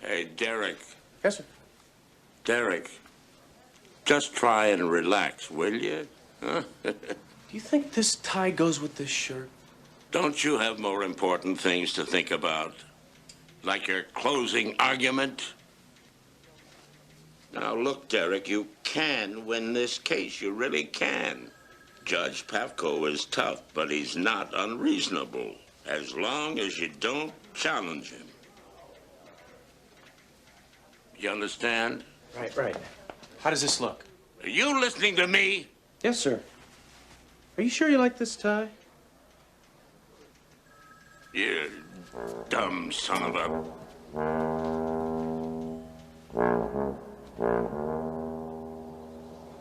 Hey, Derek. Yes, sir. Derek, just try and relax, will you? Huh? Do you think this tie goes with this shirt? Don't you have more important things to think about? Like your closing argument? Now, look, Derek, you can win this case. You really can. Judge Pavko is tough, but he's not unreasonable. As long as you don't challenge him. You understand? Right. How does this look? Are you listening to me? Yes, sir. Are you sure you like this tie? You dumb son of a...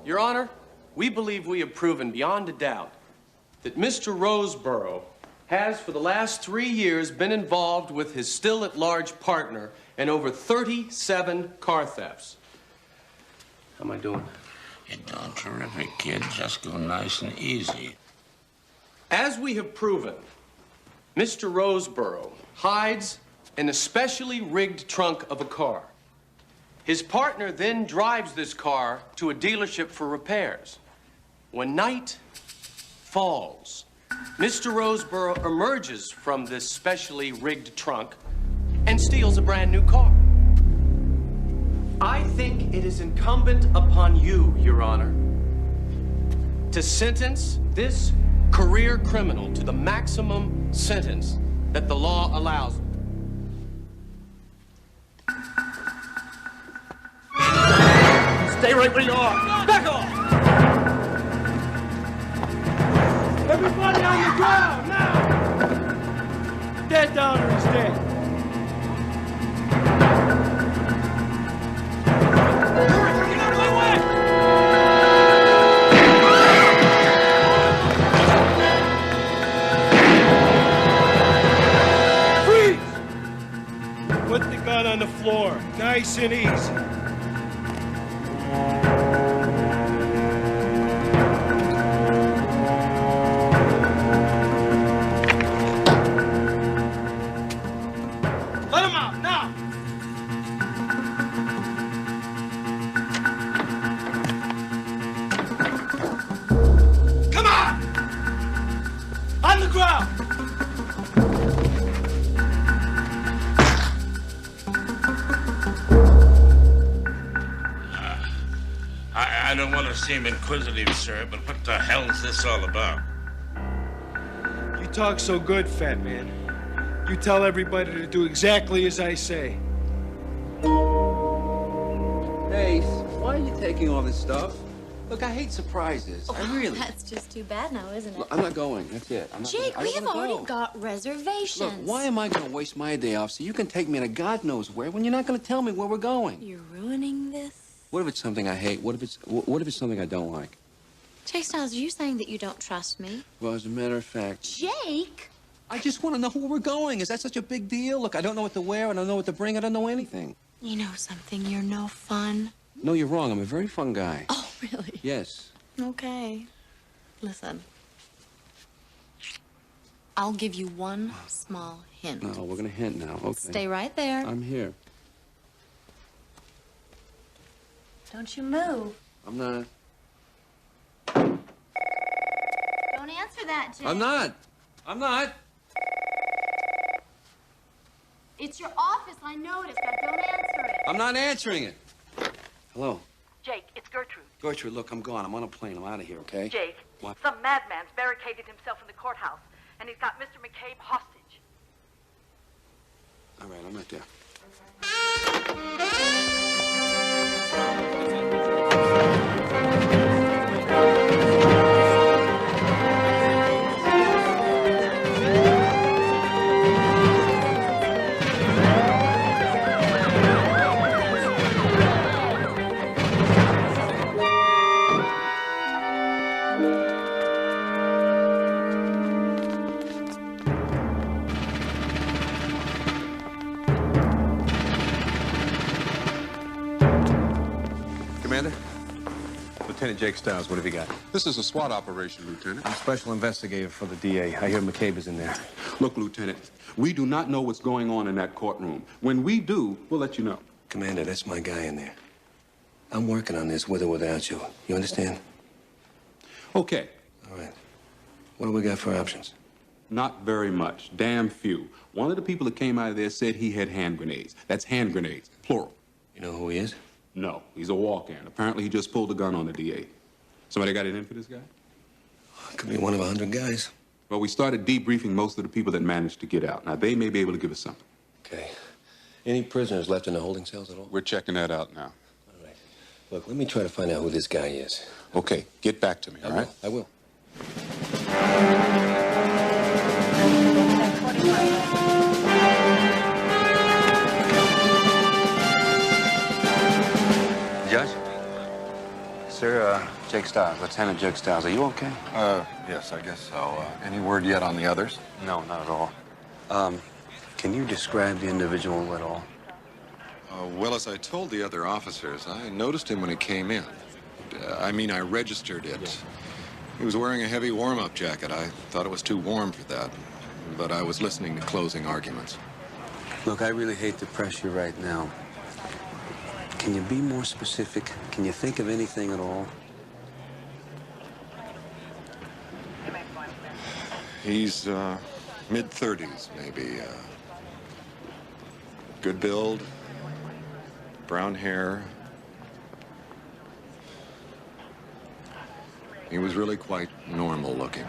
Your Honor, we believe we have proven beyond a doubt that Mr. Roseborough has for the last 3 years been involved with his still-at-large partner in over 37 car thefts. How am I doing? You're doing terrific, kid. Just go nice and easy. As we have proven, Mr. Roseborough hides in a specially rigged trunk of a car. His partner then drives this car to a dealership for repairs. When night falls, Mr. Roseborough emerges from this specially rigged trunk and steals a brand new car. I think it is incumbent upon you, Your Honor, to sentence this career criminal to the maximum sentence that the law allows. Stay right where you are. Back off! Everybody on the ground, now! Dead down or he's dead. Hurry, get out of my way! Freeze! Put the gun on the floor, nice and easy. I don't want to seem inquisitive, sir, but what the hell is this all about? You talk so good, Fatman. You tell everybody to do exactly as I say. Hey, why are you taking all this stuff? Look, I hate surprises. Oh, I really... That's just too bad now, isn't it? Look, I'm not going. That's it. Jake, we have already got reservations. Look, why am I going to waste my day off so you can take me to God knows where when you're not going to tell me where we're going? You're ruining this. What if it's something I hate? What if it's something I don't like? Jake Styles, are you saying that you don't trust me? Well, as a matter of fact... Jake? I just want to know where we're going. Is that such a big deal? Look, I don't know what to wear. I don't know what to bring. I don't know anything. You know something? You're no fun. No, you're wrong. I'm a very fun guy. Oh, really? Yes. Okay. Listen. I'll give you one small hint. No, we're going to hint now. Okay. Stay right there. I'm here. Don't you move. I'm not. Don't answer that, Jake. I'm not. It's your office, I noticed. Now don't answer it. I'm not answering it. Hello. Jake, it's Gertrude. Gertrude, look, I'm gone. I'm on a plane. I'm out of here, okay? Jake, What? some madman's barricaded himself in the courthouse, and he's got Mr. McCabe hostage. All right, I'm right there. Lieutenant Jake Stiles, what have you got? This is a SWAT operation, Lieutenant. I'm special investigator for the DA. I hear McCabe is in there. Look, Lieutenant, we do not know what's going on in that courtroom. When we do, we'll let you know. Commander, that's my guy in there. I'm working on this with or without you. You understand? Okay. All right. What do we got for options? Not very much. Damn few. One of the people that came out of there said he had hand grenades. That's hand grenades, plural. You know who he is? No, he's a walk-in. Apparently, he just pulled a gun on the DA. Somebody got it in for this guy? Could be one of 100 guys. Well, we started debriefing most of the people that managed to get out. Now, they may be able to give us something. Okay. Any prisoners left in the holding cells at all? We're checking that out now. All right. Look, let me try to find out who this guy is. Okay, get back to me, all right? I will. Judge? Sir, Jake Stiles, Lieutenant Jake Stiles. Are you okay? Yes, I guess so. Any word yet on the others? No, not at all. Can you describe the individual at all? Well, as I told the other officers, I noticed him when he came in. I registered it. He was wearing a heavy warm-up jacket. I thought it was too warm for that, but I was listening to closing arguments. Look, I really hate to press you right now. Can you be more specific? Can you think of anything at all? He's mid-30s, maybe. Good build, brown hair. He was really quite normal looking.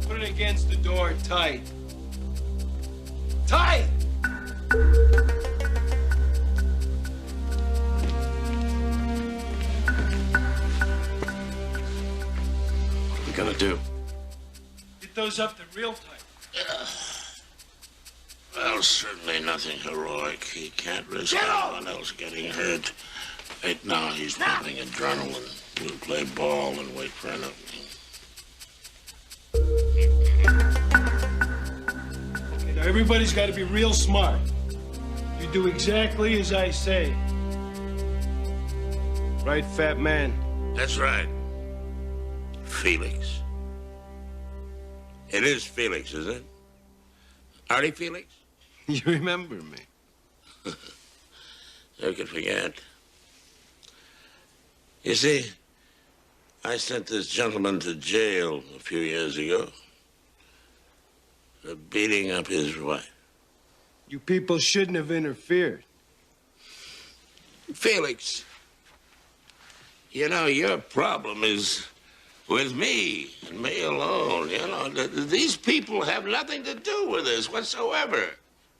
Put it against the door tight. Tight! What are we gonna do? Get those up to real tight. Well, certainly nothing heroic. He can't risk anyone else getting hurt. Right now, he's pumping adrenaline. We'll play ball and wait for an opening. Okay, now everybody's got to be real smart. You do exactly as I say. Right, fat man? That's right. Felix. It is Felix, is it? Artie Felix? You remember me. Who could forget? You see, I sent this gentleman to jail a few years ago for beating up his wife. You people shouldn't have interfered. Felix, you know, your problem is with me and me alone. You know, these people have nothing to do with this whatsoever.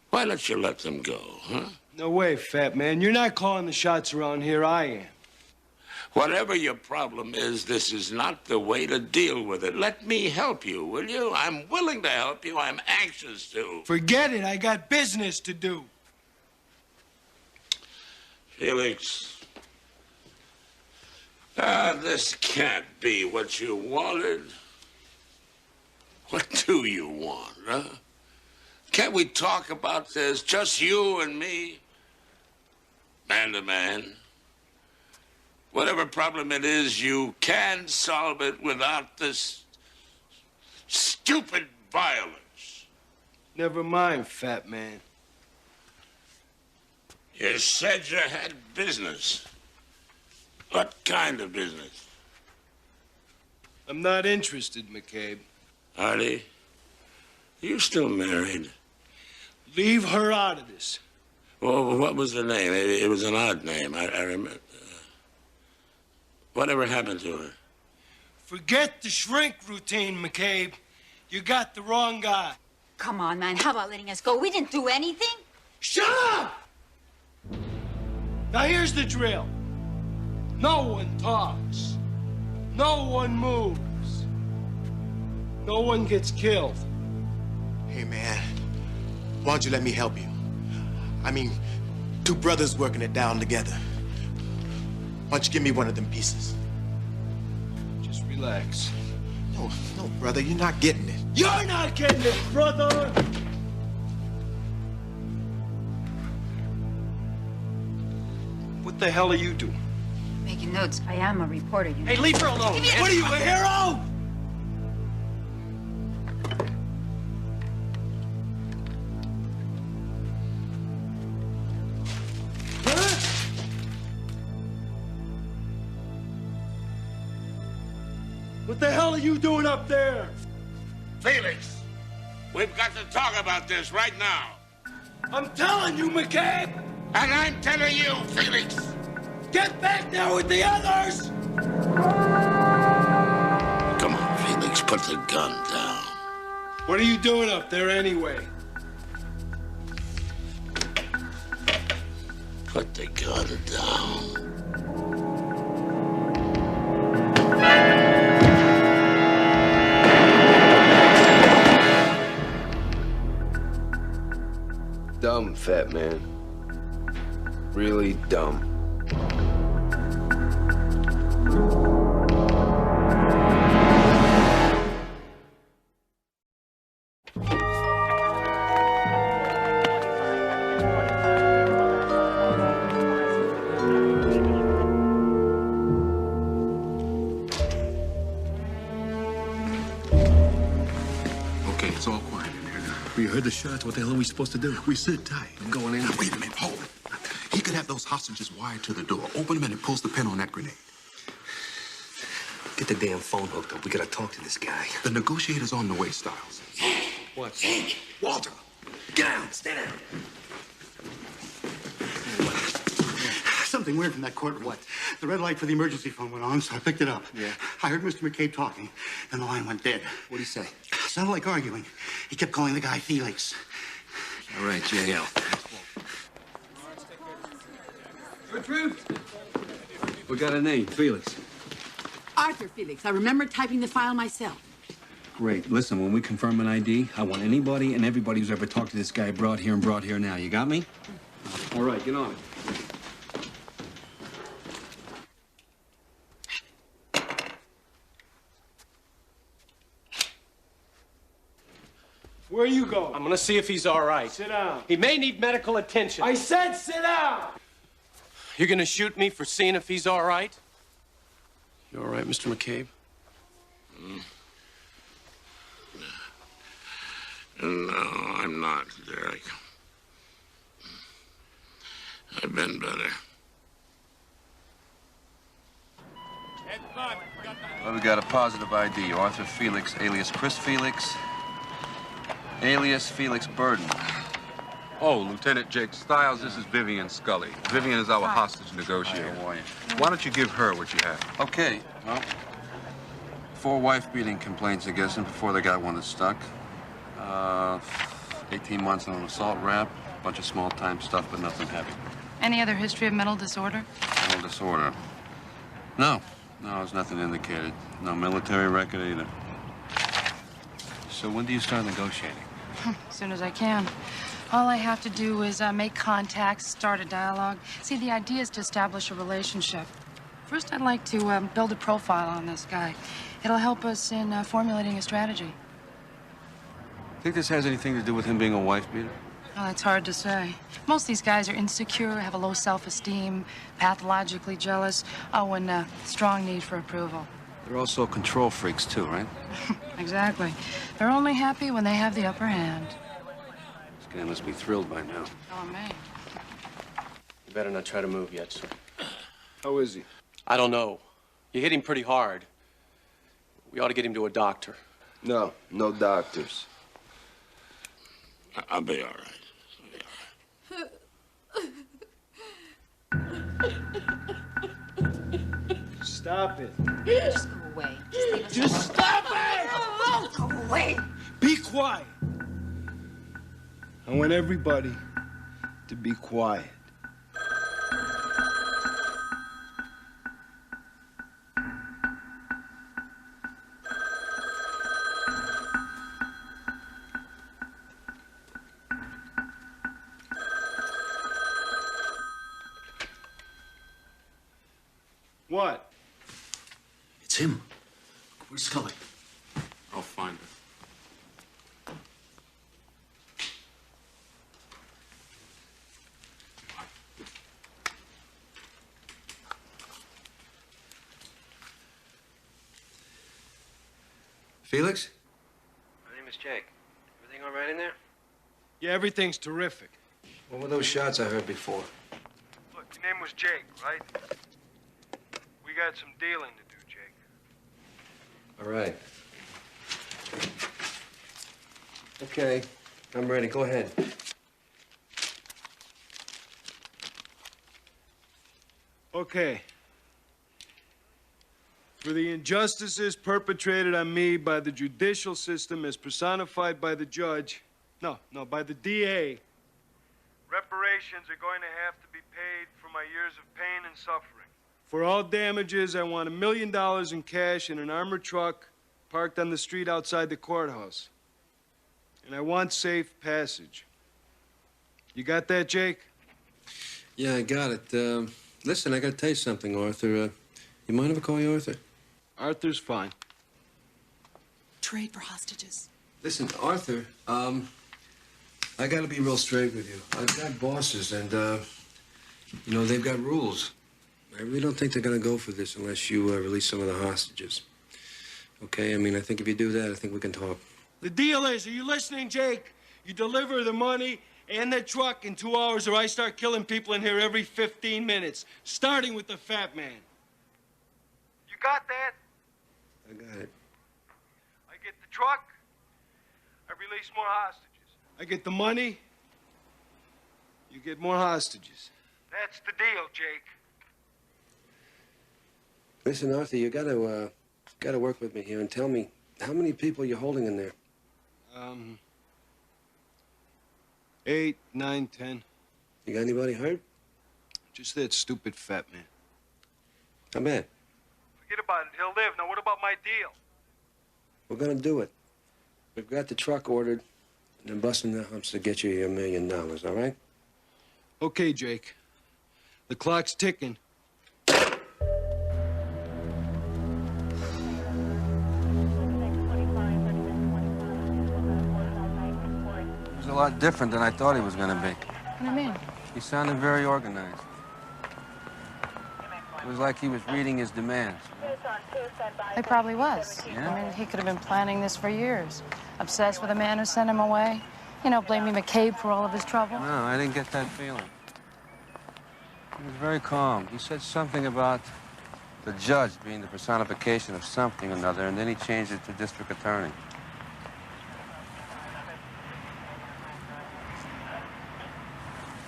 Why don't you let them go, huh? No way, fat man. You're not calling the shots around here. I am. Whatever your problem is, this is not the way to deal with it. Let me help you, will you? I'm willing to help you. I'm anxious to. Forget it. I got business to do. Felix, this can't be what you wanted. What do you want, huh? Can't we talk about this, just you and me, man to man? Whatever problem it is, you can solve it without this stupid violence. Never mind, fat man. You said you had business. What kind of business? I'm not interested, McCabe. Artie, are you still married? Leave her out of this. Well, what was the name? It was an odd name. I remember. Whatever happened to her? Forget the shrink routine, McCabe. You got the wrong guy. Come on, man. How about letting us go? We didn't do anything. Shut up! Now here's the drill. No one talks. No one moves. No one gets killed. Hey, man. Why don't you let me help you? I mean, two brothers working it down together. Why don't you give me one of them pieces? Just relax. No, brother, you're not getting it. You're not getting it, brother! What the hell are you doing? Making notes. I am a reporter, you know. Hey, leave her alone. What are you, a hero? What the hell are you doing up there? Felix, we've got to talk about this right now. I'm telling you, McCabe! And I'm telling you, Felix. Get back there with the others! Come on, Felix, put the gun down. What are you doing up there anyway? Put the gun down. Dumb, Fatman. Really dumb. Okay, it's all quiet in here now. We heard the shots. What the hell are we supposed to do? We sit tight. I'm going in. Wait a minute, hold. He could have those hostages wired to the door. Open them and it pulls the pin on that grenade. Get the damn phone hooked up. We gotta talk to this guy. The negotiator's on the way, Styles. What? Walter! Get down! Stay down! Something weird from that courtroom. What? The red light for the emergency phone went on, so I picked it up. Yeah. I heard Mr. McCabe talking, and the line went dead. What'd he say? Sounded like arguing. He kept calling the guy Felix. All right, JL. We got a name, Felix. Arthur Felix. I remember typing the file myself. Great. Listen, when we confirm an ID, I want anybody and everybody who's ever talked to this guy brought here and brought here now. You got me? All right, get on it. Where you going? I'm gonna see if he's all right. Sit down. He may need medical attention. I said sit down! You're gonna shoot me for seeing if he's all right? You all right, Mr. McCabe? No, I'm not, Derek. I've been better. Well, we got a positive ID. Arthur Felix, alias Chris Felix, alias Felix Burden. Oh, Lieutenant Jake Styles, this is Vivian Scully. Vivian is our hostage negotiator. How are you? Why don't you give her what you have? Okay, well, 4 wife-beating complaints, I guess, and before they got one that stuck. 18 months on an assault rap, a bunch of small-time stuff, but nothing heavy. Any other history of mental disorder? Mental disorder. No, there's nothing indicated. No military record either. So when do you start negotiating? As soon as I can. All I have to do is make contacts, start a dialogue. See, the idea is to establish a relationship. First, I'd like to build a profile on this guy. It'll help us in formulating a strategy. Think this has anything to do with him being a wife-beater? Well, it's hard to say. Most of these guys are insecure, have a low self-esteem, pathologically jealous, and a strong need for approval. They're also control freaks, too, right? Exactly. They're only happy when they have the upper hand. This guy must be thrilled by now. Oh, me. You better not try to move yet, sir. How is he? I don't know. You hit him pretty hard. We ought to get him to a doctor. No doctors. I'll be all right. Stop it. Just go away. Just stop it! Oh, go away. Be quiet. I want everybody to be quiet. What? It's him. Where's Scully? I'll find her. Felix? My name is Jake. Everything all right in there? Yeah, everything's terrific. What were those shots I heard before? Look, your name was Jake, right? We got some dealing to do, Jake. All right. Okay, I'm ready. Go ahead. Okay. For the injustices perpetrated on me by the judicial system as personified by the judge, by the DA, reparations are going to have to be paid for my years of pain and suffering. For all damages, I want $1 million in cash in an armored truck parked on the street outside the courthouse. And I want safe passage. You got that, Jake? Yeah, I got it. Listen, I gotta tell you something, Arthur. You mind if I call you Arthur? Arthur's fine. Trade for hostages. Listen, Arthur, I gotta be real straight with you. I've got bosses, and, they've got rules. I really don't think they're gonna go for this unless you release some of the hostages. Okay? I mean, I think if you do that, I think we can talk. The deal is, are you listening, Jake? You deliver the money and the truck in 2 hours, or I start killing people in here every 15 minutes, starting with the Fatman. You got that? I got it. I get the truck, I release more hostages. I get the money, you get more hostages. That's the deal, Jake. Listen, Arthur, you gotta work with me here and tell me how many people you're holding in there. 8, 9, 10. You got anybody hurt? Just that stupid Fatman. How bad? Forget about it. He'll live. Now, what about my deal? We're gonna do it. We've got the truck ordered, and I'm busting the humps to get you your $1 million, all right? Okay, Jake. The clock's ticking. He was a lot different than I thought he was gonna be. What do you mean? He sounded very organized. It was like he was reading his demands. He probably was. Yeah? I mean, he could have been planning this for years. Obsessed with the man who sent him away. Blaming McCabe for all of his trouble. No, I didn't get that feeling. He was very calm. He said something about the judge being the personification of something or another, and then he changed it to district attorney.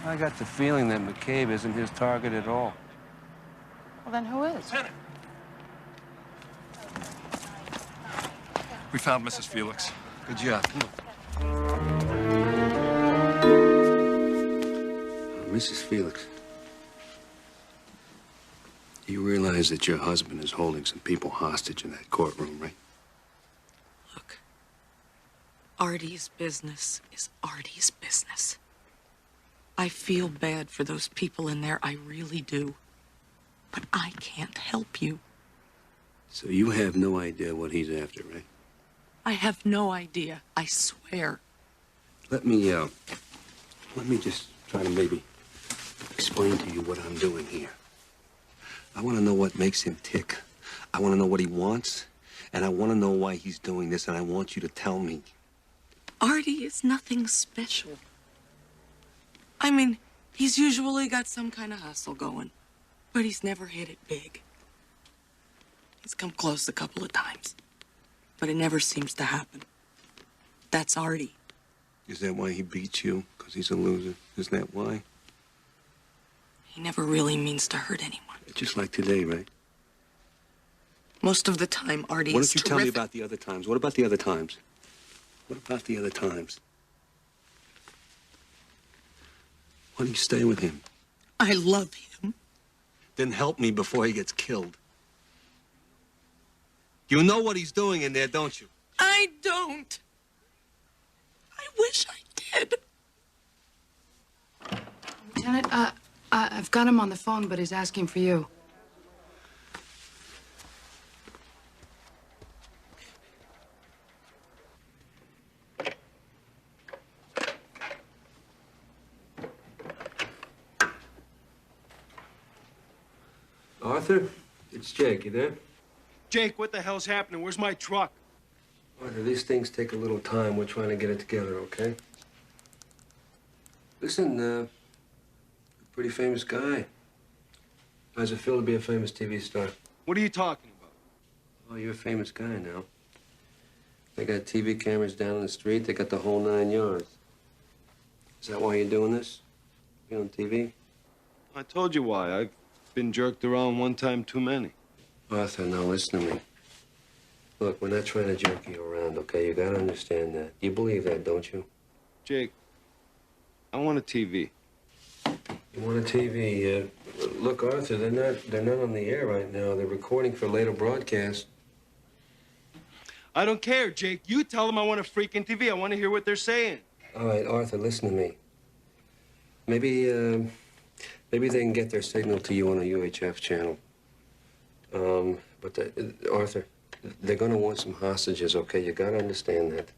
I got the feeling that McCabe isn't his target at all. Well, then who is? We found Mrs. Felix. Good job. Come on. Mrs. Felix, you realize that your husband is holding some people hostage in that courtroom, right? Look, Artie's business is Artie's business. I feel bad for those people in there, I really do. But I can't help you. So you have no idea what he's after, right? I have no idea, I swear. Let me just try to maybe explain to you what I'm doing here. I want to know what makes him tick. I want to know what he wants, and I want to know why he's doing this, and I want you to tell me. Artie is nothing special. I mean, he's usually got some kind of hustle going, but he's never hit it big. He's come close a couple of times, but it never seems to happen. That's Artie. Is that why he beats you? Because he's a loser? Is that why? He never really means to hurt anyone. Just like today, right? Most of the time, Artie Why is don't you tell me about the other times? What about the other times? What about the other times? Why don't you stay with him? I love him. Then help me before he gets killed. You know what he's doing in there, don't you? I don't. I wish I did. Lieutenant, I've got him on the phone, but he's asking for you. Arthur, it's Jake. You there? Jake, what the hell's happening? Where's my truck? Arthur, these things take a little time. We're trying to get it together, okay? Listen, pretty famous guy. How's it feel to be a famous TV star? What are you talking about? Oh, you're a famous guy now. They got TV cameras down in the street. They got the whole 9 yards. Is that why you're doing this? You on TV? I told you why. I've been jerked around one time too many. Arthur, now listen to me. Look, we're not trying to jerk you around, okay? You gotta understand that. You believe that, don't you? Jake, I want a TV. You want a TV? Look, Arthur, they're not on the air right now. They're recording for later broadcast. I don't care, Jake. You tell them I want a freaking TV. I want to hear what they're saying. All right, Arthur, listen to me. Maybe they can get their signal to you on a UHF channel. Arthur, they're gonna want some hostages, okay? You gotta understand that.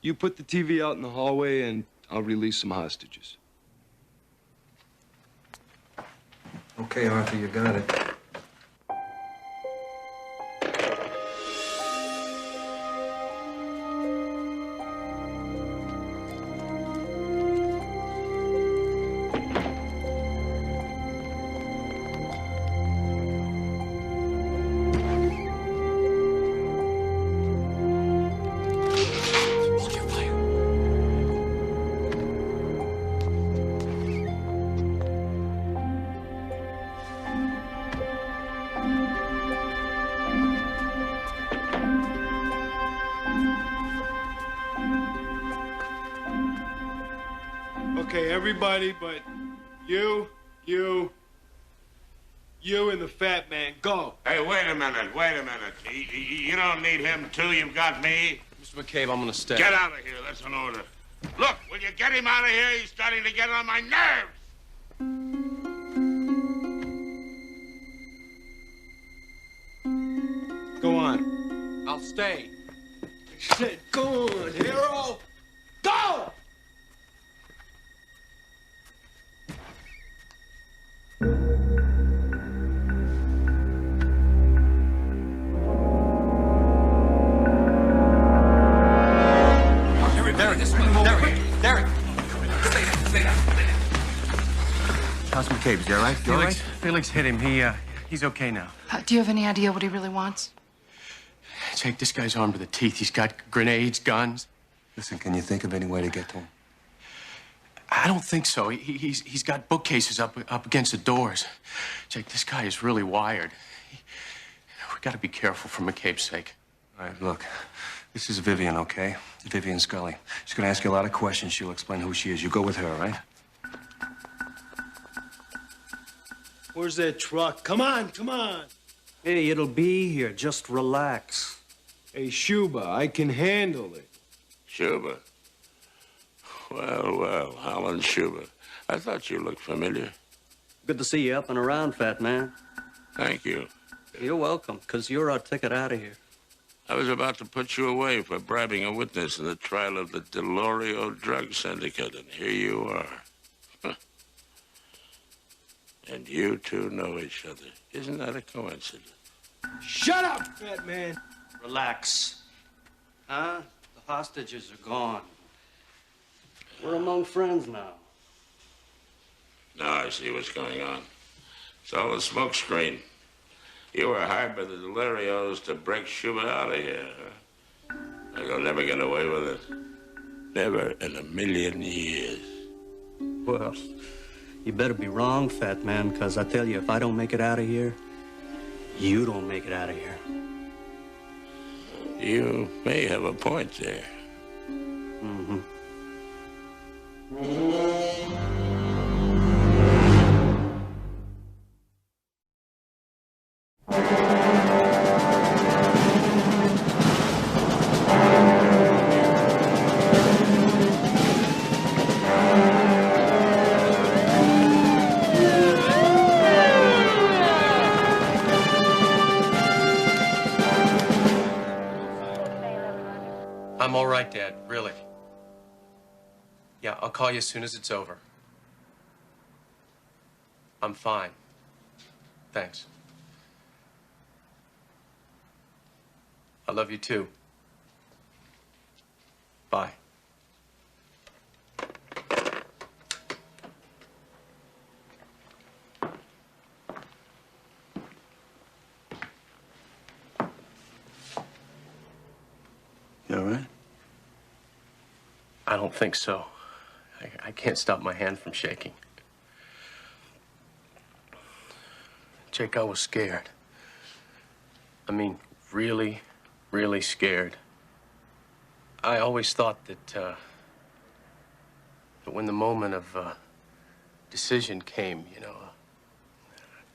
You put the TV out in the hallway and I'll release some hostages. Okay, Arthur, you got it. Okay, everybody but you, and the fat man. Go. Hey, wait a minute. You don't need him, too. You've got me. Mr. McCabe, I'm gonna stay. Get out of here. That's an order. Look, will you get him out of here? He's starting to get on my nerves. Go on. I'll stay. I said, go on, hero. Go! How's McCabe? Is he all right? You all right? Felix hit him. He's okay now. Do you have any idea what he really wants? Jake, this guy's armed to the teeth. He's got grenades, guns. Listen, can you think of any way to get to him? I don't think so. He's got bookcases up against the doors. Jake, this guy is really wired. We got to be careful for McCabe's sake. All right, look. This is Vivian, okay? Vivian Scully. She's gonna ask you a lot of questions. She'll explain who she is. You go with her, all right? Where's that truck? Come on. Hey, it'll be here. Just relax. Hey, Shuba, I can handle it. Shuba. Well, Holland Shuba. I thought you looked familiar. Good to see you up and around, fat man. Thank you. You're welcome, because you're our ticket out of here. I was about to put you away for bribing a witness in the trial of the Delorio drug syndicate, and here you are. And you two know each other. Isn't that a coincidence? Shut up, fat man. Relax. Huh? The hostages are gone. We're among friends now. Now I see what's going on. It's all a smoke screen. You were hired by the Delirios to break Schumer out of here. Huh? You'll never get away with it. Never in a million years. Well, you better be wrong, fat man, because I tell you, if I don't make it out of here, you don't make it out of here. You may have a point there. Mm-hmm. I'm all right, Dad, really. Yeah, I'll call you as soon as it's over. I'm fine. Thanks. I love you too. Bye. You all right? I don't think so. I can't stop my hand from shaking. Jake, I was scared. I mean, really, really scared. I always thought that when the moment of decision came, you know,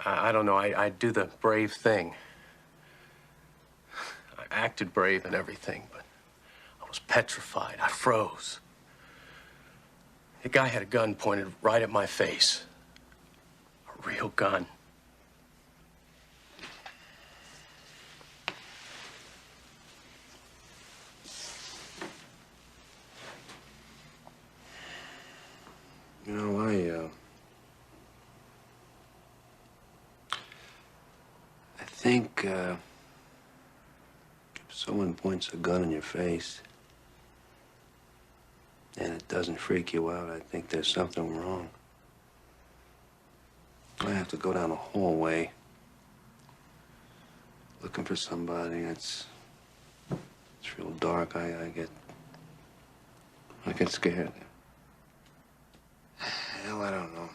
I don't know, I'd do the brave thing. I acted brave and everything, but I was petrified. I froze. The guy had a gun pointed right at my face. A real gun. You know, I think, if someone points a gun in your face and it doesn't freak you out, I think there's something wrong. I have to go down a hallway looking for somebody. It's real dark. I get scared. Hell, I don't know.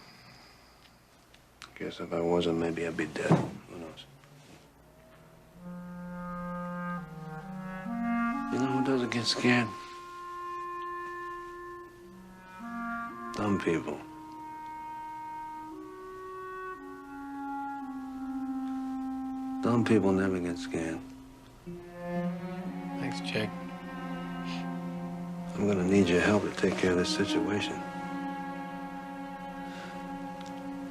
Guess if I wasn't, maybe I'd be dead. Who knows? You know who doesn't get scared? Dumb people. Dumb people never get scared. Thanks, Jake. I'm gonna need your help to take care of this situation.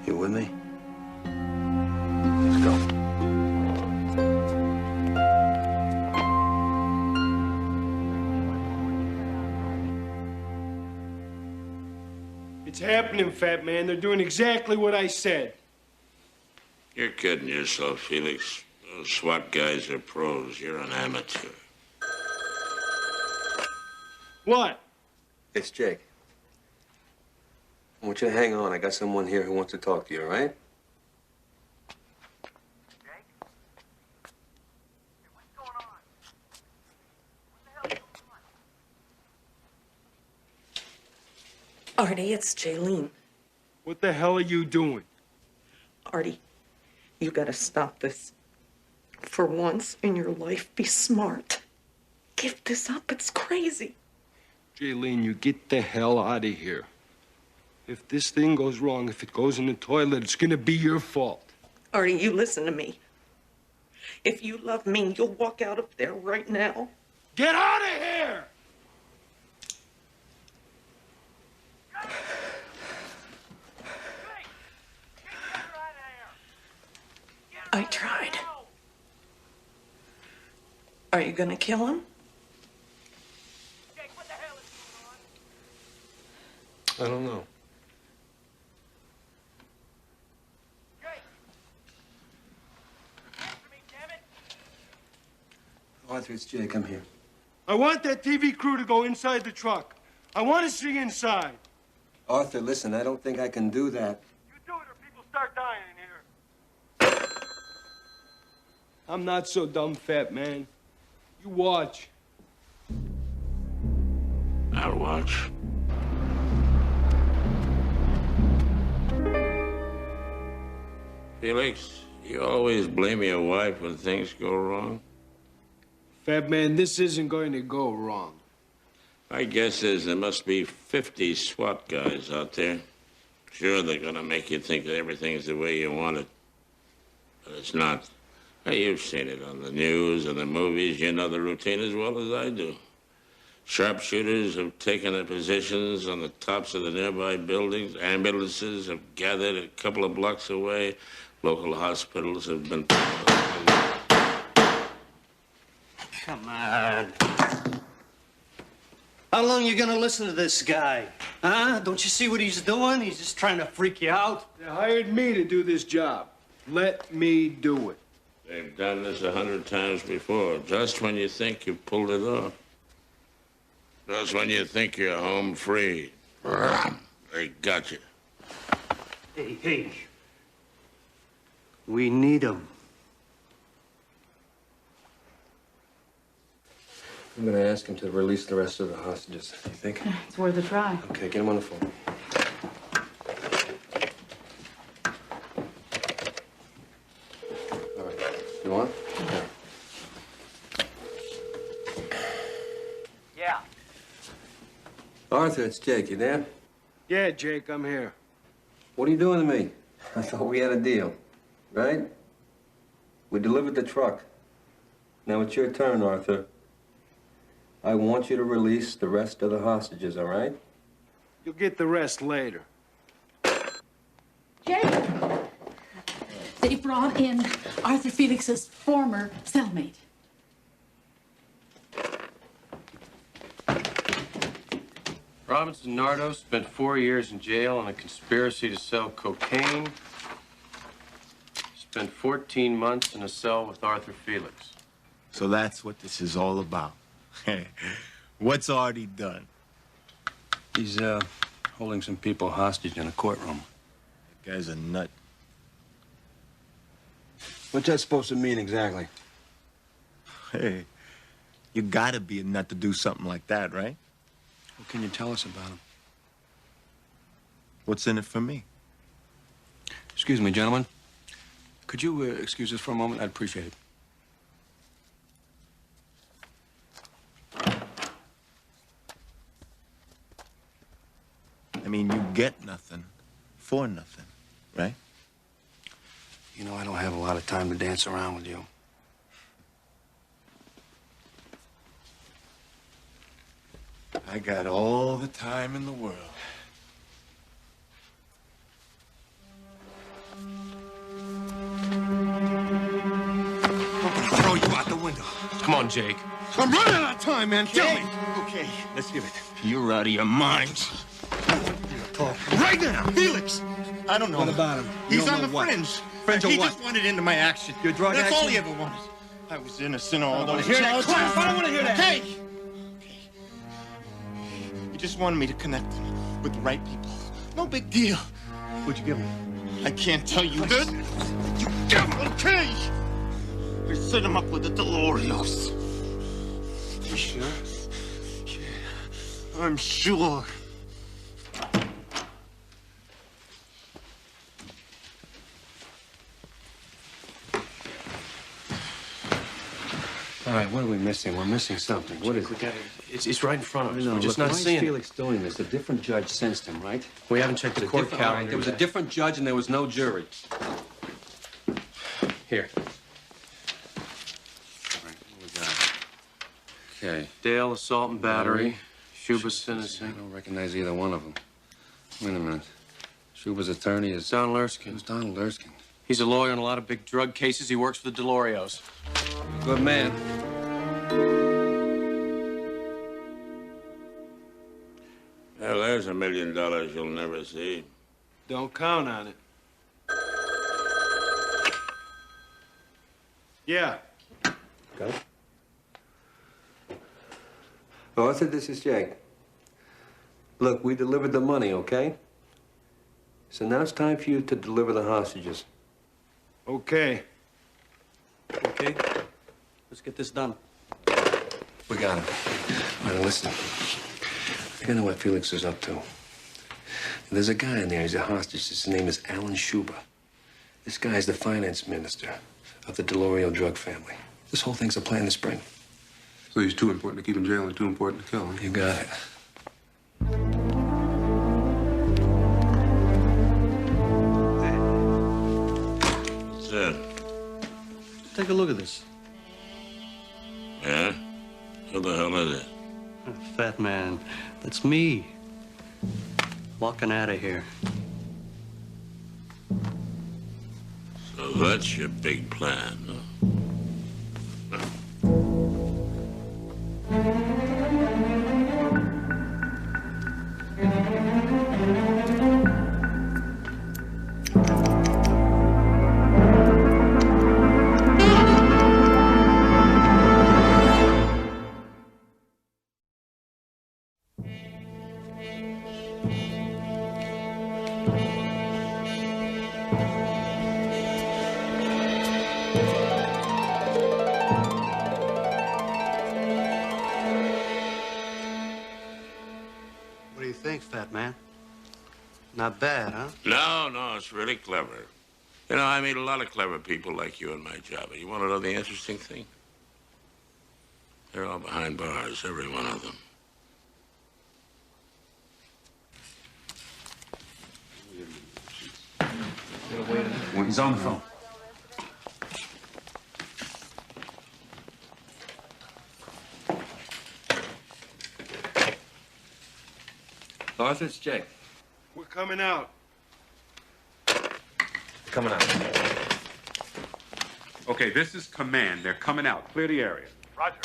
You with me? Let's go. It's happening, Fat Man. They're doing exactly what I said. You're kidding yourself, Felix. Those SWAT guys are pros. You're an amateur. What? It's Jake. I want you to hang on. I got someone here who wants to talk to you, all right? Artie, it's Jaylene. What the hell are you doing? Artie, you gotta stop this. For once in your life, be smart. Give this up. It's crazy. Jaylene, you get the hell out of here. If this thing goes wrong, if it goes in the toilet, it's gonna be your fault. Artie, you listen to me. If you love me, you'll walk out of there right now. Get out of here! I tried. Are you gonna kill him? I don't know. Arthur, it's Jake. I'm here. I want that TV crew to go inside the truck. I want to see inside. Arthur, listen, I don't think I can do that. You do it or people start dying in here. I'm not so dumb, Fat Man. You watch. I'll watch. Felix, you always blame your wife when things go wrong? Fat Man, this isn't going to go wrong. My guess is there must be 50 SWAT guys out there. Sure, they're gonna make you think that everything's the way you want it. But it's not. Hey, you've seen it on the news and the movies. You know the routine as well as I do. Sharpshooters have taken their positions on the tops of the nearby buildings. Ambulances have gathered a couple of blocks away. Local hospitals have been... Come on. How long you gonna listen to this guy? Huh? Don't you see what he's doing? He's just trying to freak you out. They hired me to do this job. Let me do it. They've done this 100 times before. Just when you think you've pulled it off. Just when you think you're home free. They got you. Hey. We need him. I'm gonna ask him to release the rest of the hostages. You think? It's worth a try. Okay, get him on the phone. All right. You want? Okay. Yeah. Arthur, it's Jake. You there? Yeah, Jake, I'm here. What are you doing to me? I thought we had a deal, right? We delivered the truck. Now it's your turn, Arthur. I want you to release the rest of the hostages, all right? You'll get the rest later. Jake! They brought in Arthur Felix's former cellmate. Robinson Nardo spent 4 years in jail on a conspiracy to sell cocaine. Spent 14 months in a cell with Arthur Felix. So that's what this is all about. What's Artie done? He's, holding some people hostage in a courtroom. That guy's a nut. What's that supposed to mean exactly? Hey, you gotta be a nut to do something like that, right? What can you tell us about him? What's in it for me? Excuse me, gentlemen. Could you excuse us for a moment? I'd appreciate it. I mean, you get nothing for nothing, right? You know, I don't have a lot of time to dance around with you. I got all the time in the world. I'm gonna throw you out the window. Come on, Jake. I'm running out of time, man. Kill me. Okay, let's give it. You're out of your mind. Talk right now, Felix. I don't know. What about him? You He's don't on know the what? fringe. Fringe of He what? just wanted into my action. Your drug That's all he action? ever wanted. I was innocent all those hear years. that crap. I don't want to hear that. Okay. He just wanted me to connect him with the right people. No big deal. What'd you give him? I can't tell you this. You give him, okay? I set him up with the Delorios. You sure? Yeah, I'm sure. All right, what are we missing? We're missing something. What is it? It's right in front of us. No, We're just look, not why is seeing it. Felix doing this? A different judge sentenced him, right? We haven't checked the court All right, calendar. there was a yet. different judge and there was no jury. Here. All right, what we got? Okay. Dale, assault and battery. Shuba's sentencing. I don't recognize either one of them. Wait a minute. Shuba's attorney is... Donald Erskine. Who's Donald Erskine? He's a lawyer in a lot of big drug cases. He works for the Delorios. Good man. Well, there's $1 million you'll never see. Don't count on it. Yeah. Okay. Arthur, this is Jake. Look, we delivered the money, okay? So now it's time for you to deliver the hostages. Okay. Okay? Let's get this done. We got him. All right, listen. I gotta know what Felix is up to. There's a guy in there, he's a hostage. His name is Alan Shuba. This guy's the finance minister of the Delorio drug family. This whole thing's a plan to spring. So he's too important to keep in jail and too important to kill him. You got it. What's that? Take a look at this. Yeah? Who the hell is it? Fat man, that's me. Walking out of here. So that's your big plan, huh? think, Fat Man? Not bad, huh? No, it's really clever. You know, I meet a lot of clever people like you in my job. And you want to know the interesting thing? They're all behind bars, every one of them. He's on the phone. Arthur, it's Jake. We're coming out. Coming out. Okay, this is command. They're coming out. Clear the area. Roger.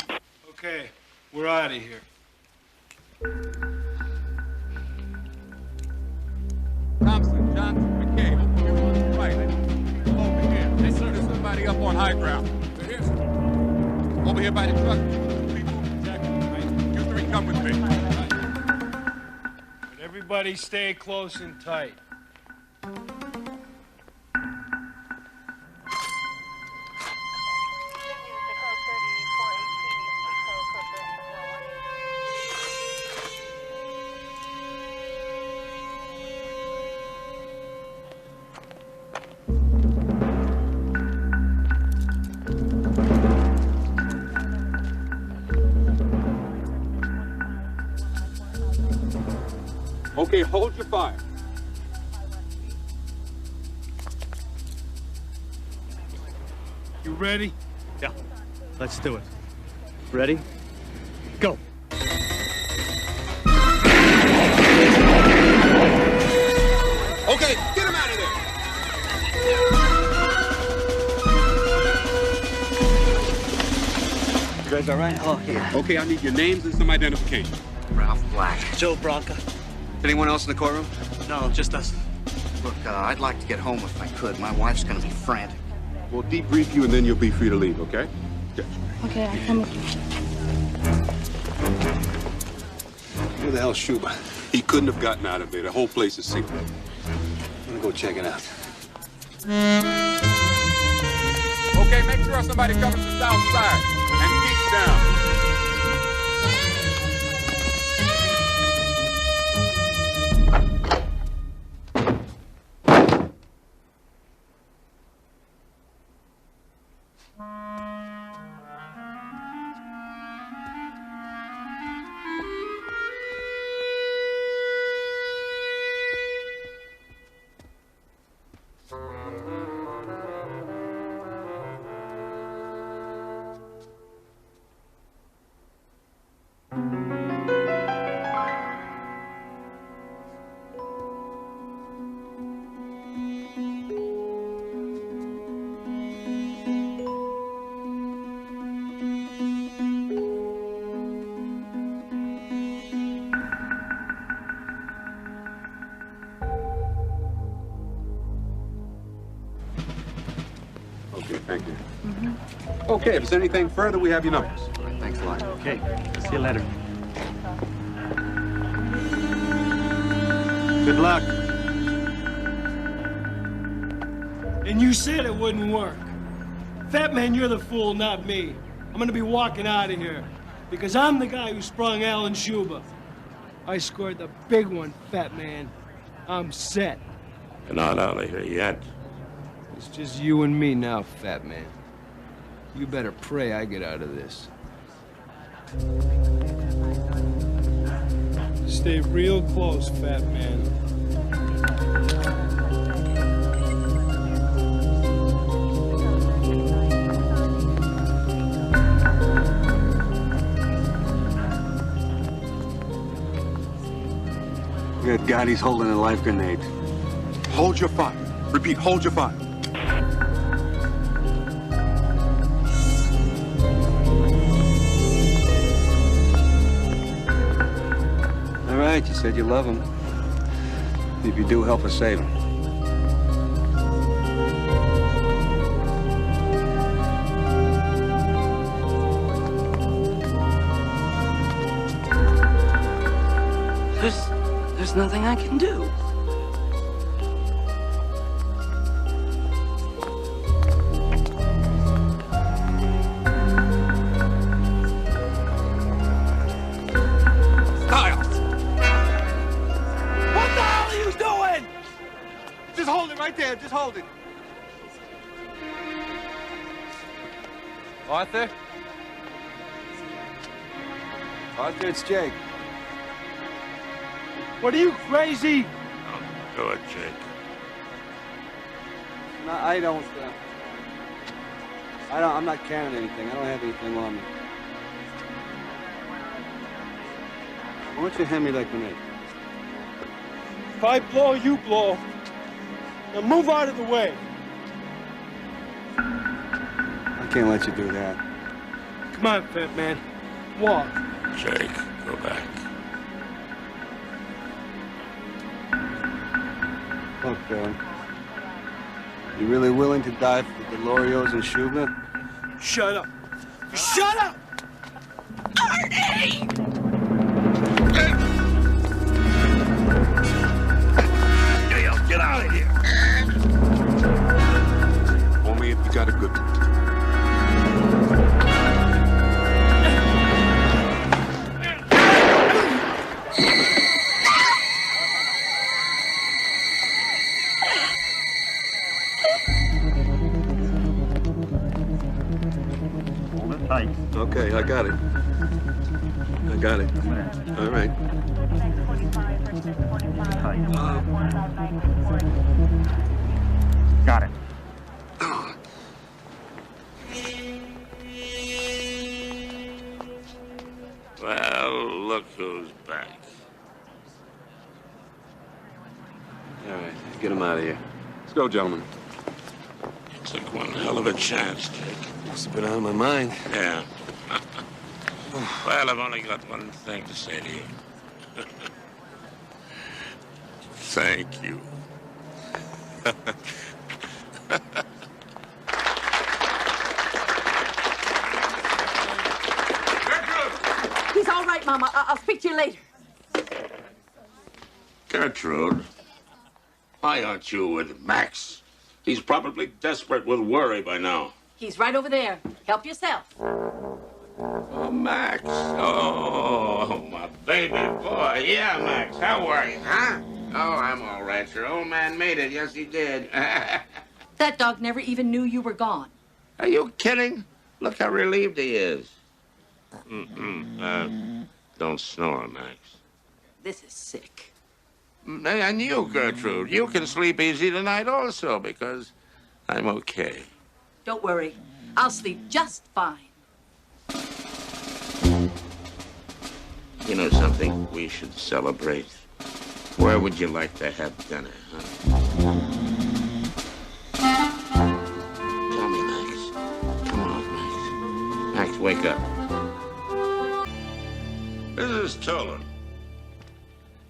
Okay, we're out of here. Thompson, Johnson, McCabe, you on the right. Over here. Yes, sir. There's somebody up on high ground. We're here, sir. Over here by the truck. People, Jack, right? You three come with me. But everybody stay close and tight. Okay, hold your fire. You ready? Yeah. Let's do it. Ready? Go. Okay, get him out of there. You guys all right? Oh, yeah. Okay, I need your names and some identification. Ralph Black. Joe Bronca. Anyone else in the courtroom? No, just us. Look, I'd like to get home if I could. My wife's gonna be frantic. We'll debrief you and then you'll be free to leave, okay? Yes. Okay, I'll come with you. Where the hell's Shuba? He couldn't have gotten out of there. The whole place is secret. I'm gonna go check it out. Okay, make sure somebody comes from the south side and keep down. Okay, thank you. Okay, if there's anything further, we have your numbers. Thanks a lot. Okay. See you later. Good luck. And you said it wouldn't work. Fat Man, you're the fool, not me. I'm gonna be walking out of here because I'm the guy who sprung Alan Shuba. I scored the big one, Fat Man. I'm set. You're not out of here yet. It's just you and me now, Fat Man. You better pray I get out of this. Stay real close, Fat Man. Good God, he's holding a life grenade. Hold your fire. Repeat, hold your fire. All right, you said you love him. If you do, help us save him. There's nothing I can do. there. Just hold it. Arthur? Arthur, it's Jake. What are you, crazy? Go ahead, Jake. No, I'm not carrying anything. I don't have anything on me. Why don't you hand me that grenade? If I blow, you blow. Now move out of the way. I can't let you do that. Come on, fat man. Walk. Jake, go back. Look, you really willing to die for the Delorios and Shubna? Shut up. Shut up! Artie! Get out of here! Only if you got a good one. Okay, I got it. I got it. All right. Got it. Well, look who's back. All right, get him out of here. Let's go, gentlemen. Took one hell of a chance, Jake. It's been out of my mind. Yeah. Well, I've only got one thing to say to you. Thank you. He's all right, Mama. I'll speak to you later. Gertrude, why aren't you with Max? He's probably desperate with worry by now. He's right over there. Help yourself. Oh, Max. Oh, my baby boy. Yeah, Max. How are you, huh? Oh, I'm all right. Your old man made it. Yes, he did. That dog never even knew you were gone. Are you kidding? Look how relieved he is. Don't snore, Max. This is sick. And you, Gertrude, you can sleep easy tonight also because I'm okay. Don't worry. I'll sleep just fine. You know something? We should celebrate. Where would you like to have dinner, huh? Tell me, Max. Come on, Max. Max, wake up. Mrs. Tolan,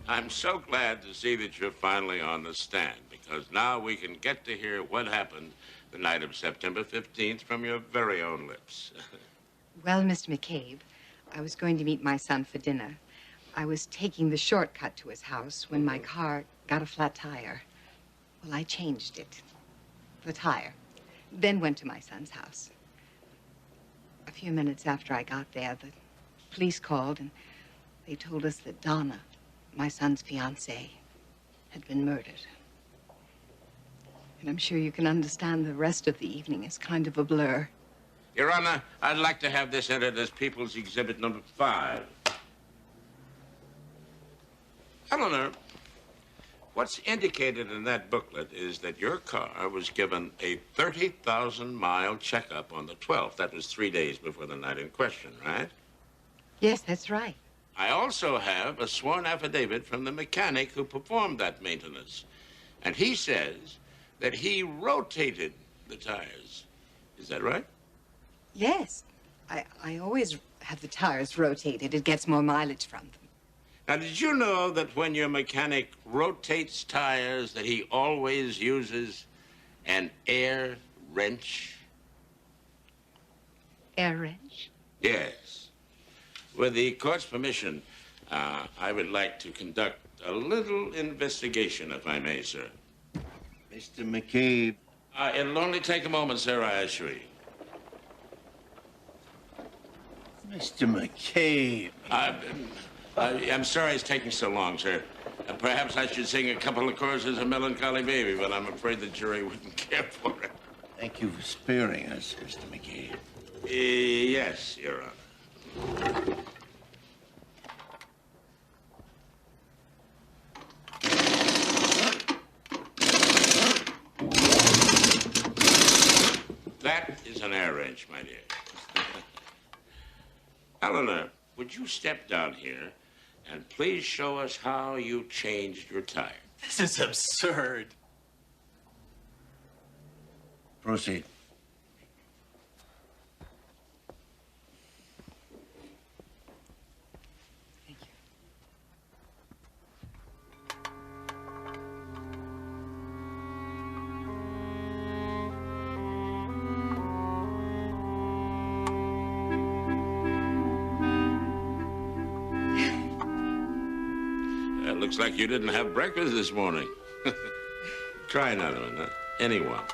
I'm so glad to see that you're finally on the stand, because now we can get to hear what happened the night of September 15th from your very own lips. Well, Mr. McCabe, I was going to meet my son for dinner. I was taking the shortcut to his house when my car got a flat tire. Well, I changed it, the tire, then went to my son's house. A few minutes after I got there, the police called and they told us that Donna, my son's fiancée, had been murdered. And I'm sure you can understand the rest of the evening is kind of a blur. Your Honor, I'd like to have this entered as People's Exhibit number 5. Eleanor, what's indicated in that booklet is that your car was given a 30,000-mile checkup on the 12th. That was 3 days before the night in question, right? Yes, that's right. I also have a sworn affidavit from the mechanic who performed that maintenance. And he says that he rotated the tires. Is that right? Yes. I always have the tires rotated. It gets more mileage from them. Now, did you know that when your mechanic rotates tires that he always uses an air wrench? Air wrench? Yes. With the court's permission, I would like to conduct a little investigation, if I may, sir. Mr. McCabe. It'll only take a moment, sir, I assure you. Mr. McCabe. I'm sorry it's taking so long, sir. Perhaps I should sing a couple of choruses of Melancholy Baby, but I'm afraid the jury wouldn't care for it. Thank you for sparing us, Mr. McCabe. Yes, Your Honor. That is an air wrench, my dear. Eleanor, would you step down here and please show us how you changed your tire? This is absurd. Proceed. Looks like you didn't have breakfast this morning. Try another one, huh? Anyone.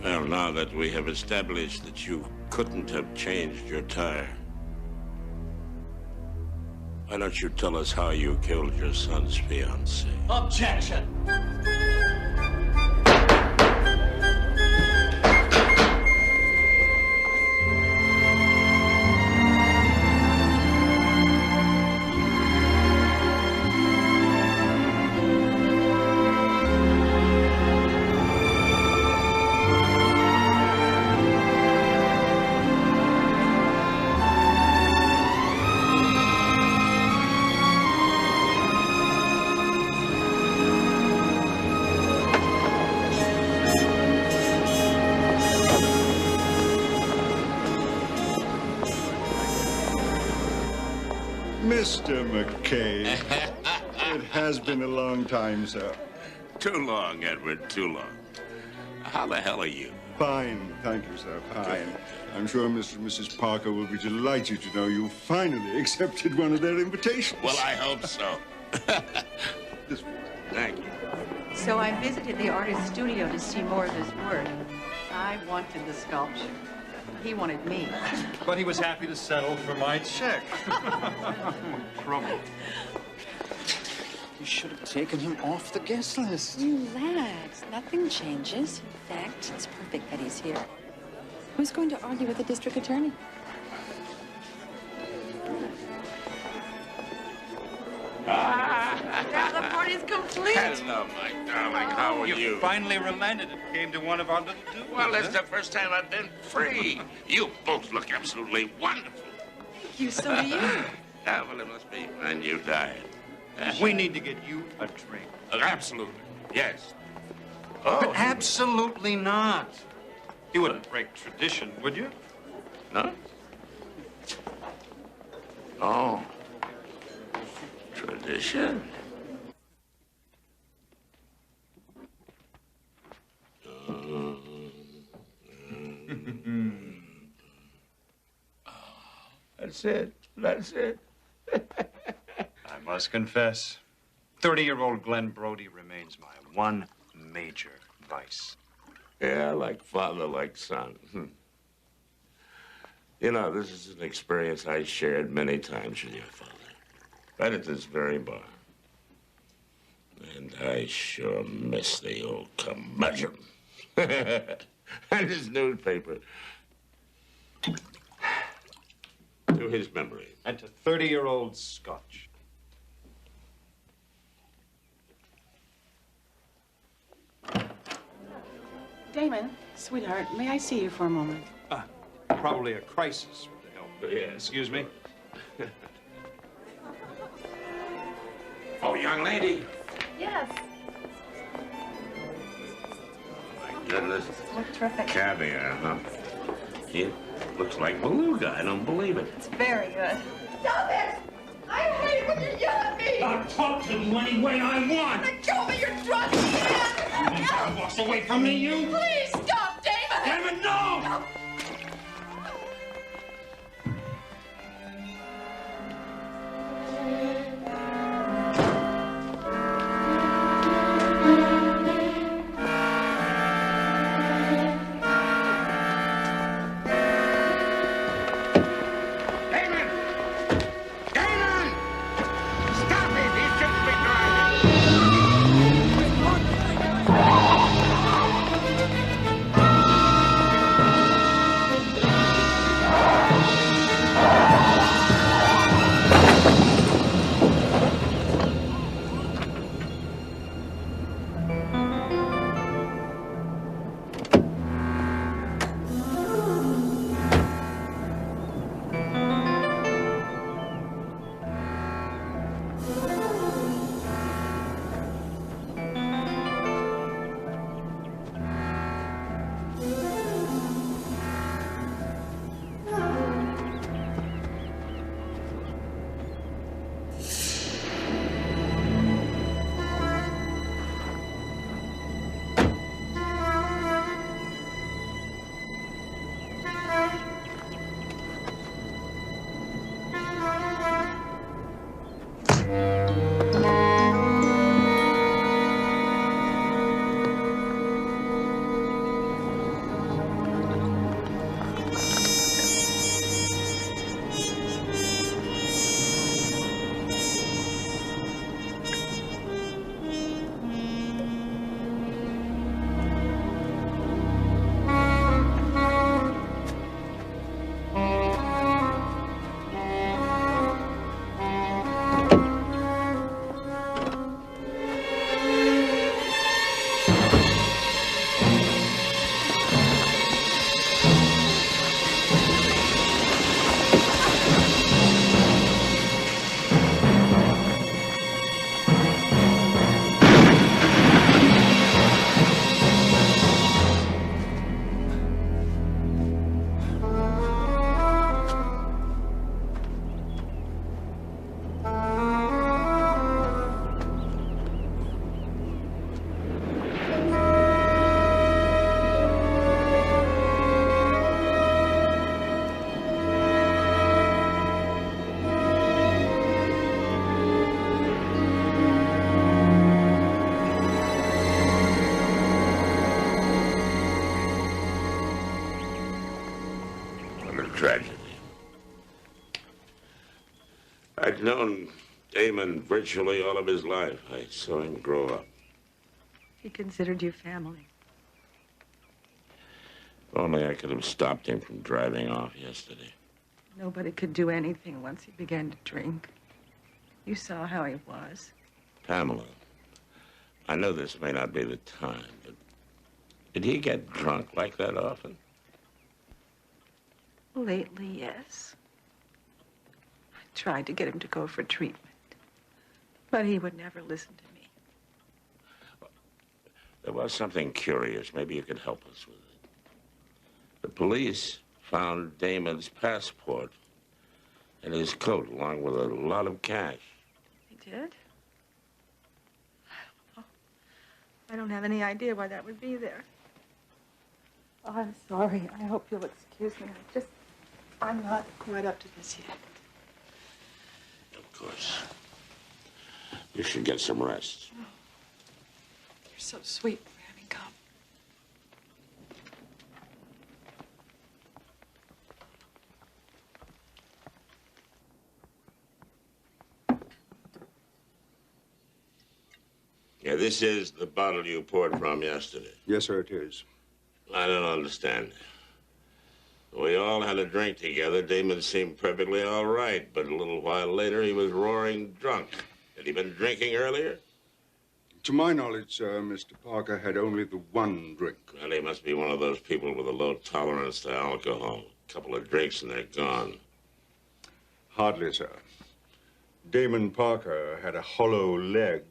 Well, now that we have established that you couldn't have changed your tire, why don't you tell us how you killed your son's fiancée? Objection! Mr. McCabe, it has been a long time, sir. Too long, Edward, too long. How the hell are you? Fine, thank you, sir, fine. I'm sure Mr. and Mrs. Parker will be delighted to know you finally accepted one of their invitations. Well, I hope so. Thank you. So I visited the artist's studio to see more of his work. I wanted the sculpture. He wanted me. But he was happy to settle for my check. Trouble. You should have taken him off the guest list. Relax. Nothing changes. In fact, it's perfect that he's here. Who's going to argue with the district attorney? Now the party's complete. Hello, my darling. How are you? You finally relented and came to one of our little duels. Well, it's the first time I've been free. You both look absolutely wonderful. Thank you, so do you. Yeah, well, it must be my new diet. We need to get you a drink. Absolutely, yes. But absolutely not. You wouldn't break tradition, would you? No? Oh. Tradition? That's it. That's it. I must confess, 30-year-old Glenn Brody remains my one major vice. Yeah, like father, like son. You know, this is an experience I shared many times with your father. Right at this very bar. And I sure miss the old curmudgeon. And his newspaper. To his memory. And to 30-year-old Scotch. Damon, sweetheart, may I see you for a moment? Probably a crisis with the help. Yeah. Excuse me? Oh, young lady. Yes. My goodness. Look terrific. Caviar, huh? It looks like beluga. I don't believe it. It's very good. Stop it! I hate it when you yell at me! I'll talk to you any way I want. Let go of me, you're drunk! I box away from me, you! Please stop, David! Damn it, no! Tragedy. I'd known Damon virtually all of his life. I saw him grow up. He considered you family. If only I could have stopped him from driving off yesterday. Nobody could do anything once he began to drink. You saw how he was. Pamela, I know this may not be the time, but did he get drunk like that often? Lately, yes. I tried to get him to go for treatment, but he would never listen to me. There was something curious. Maybe you could help us with it. The police found Damon's passport in his coat, along with a lot of cash. He did? I don't know. I don't have any idea why that would be there. Oh, I'm sorry. I hope you'll excuse me. I'm not quite up to this yet. Of course. You should get some rest. Oh, you're so sweet for having come. Yeah, this is the bottle you poured from yesterday. Yes, sir, it is. I don't understand. We all had a drink together. Damon seemed perfectly all right, but a little while later he was roaring drunk. Had he been drinking earlier? To my knowledge, sir, Mr. Parker had only the one drink. Well, he must be one of those people with a low tolerance to alcohol. A couple of drinks and they're gone. Hardly, sir. Damon Parker had a hollow leg,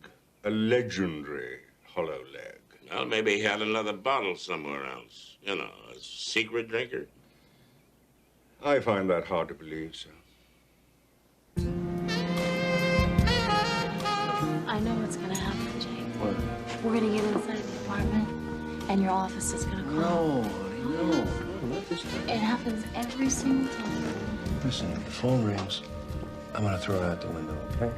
a legendary hollow leg. Well, maybe he had another bottle somewhere else. You know, a secret drinker. I find that hard to believe, sir. I know what's gonna happen, Jake. What? We're gonna get inside the apartment, And your office is gonna call. No, no, not this time. It happens every single time. Listen, if the phone rings, I'm gonna throw it out the window, okay?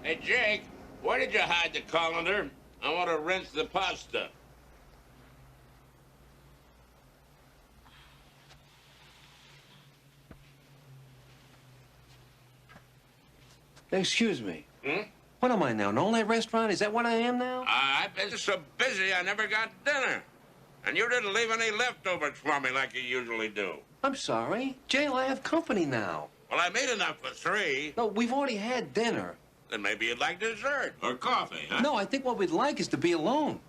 Hey, Jake, where did you hide the colander? I want to rinse the pasta. Excuse me. Hmm? What am I now? An all-night restaurant? Is that what I am now? I've been so busy I never got dinner. And you didn't leave any leftovers for me like you usually do. I'm sorry. Jail, I have company now. Well, I made enough for 3. No, we've already had dinner. Then maybe you'd like dessert or coffee, huh? No, I think what we'd like is to be alone.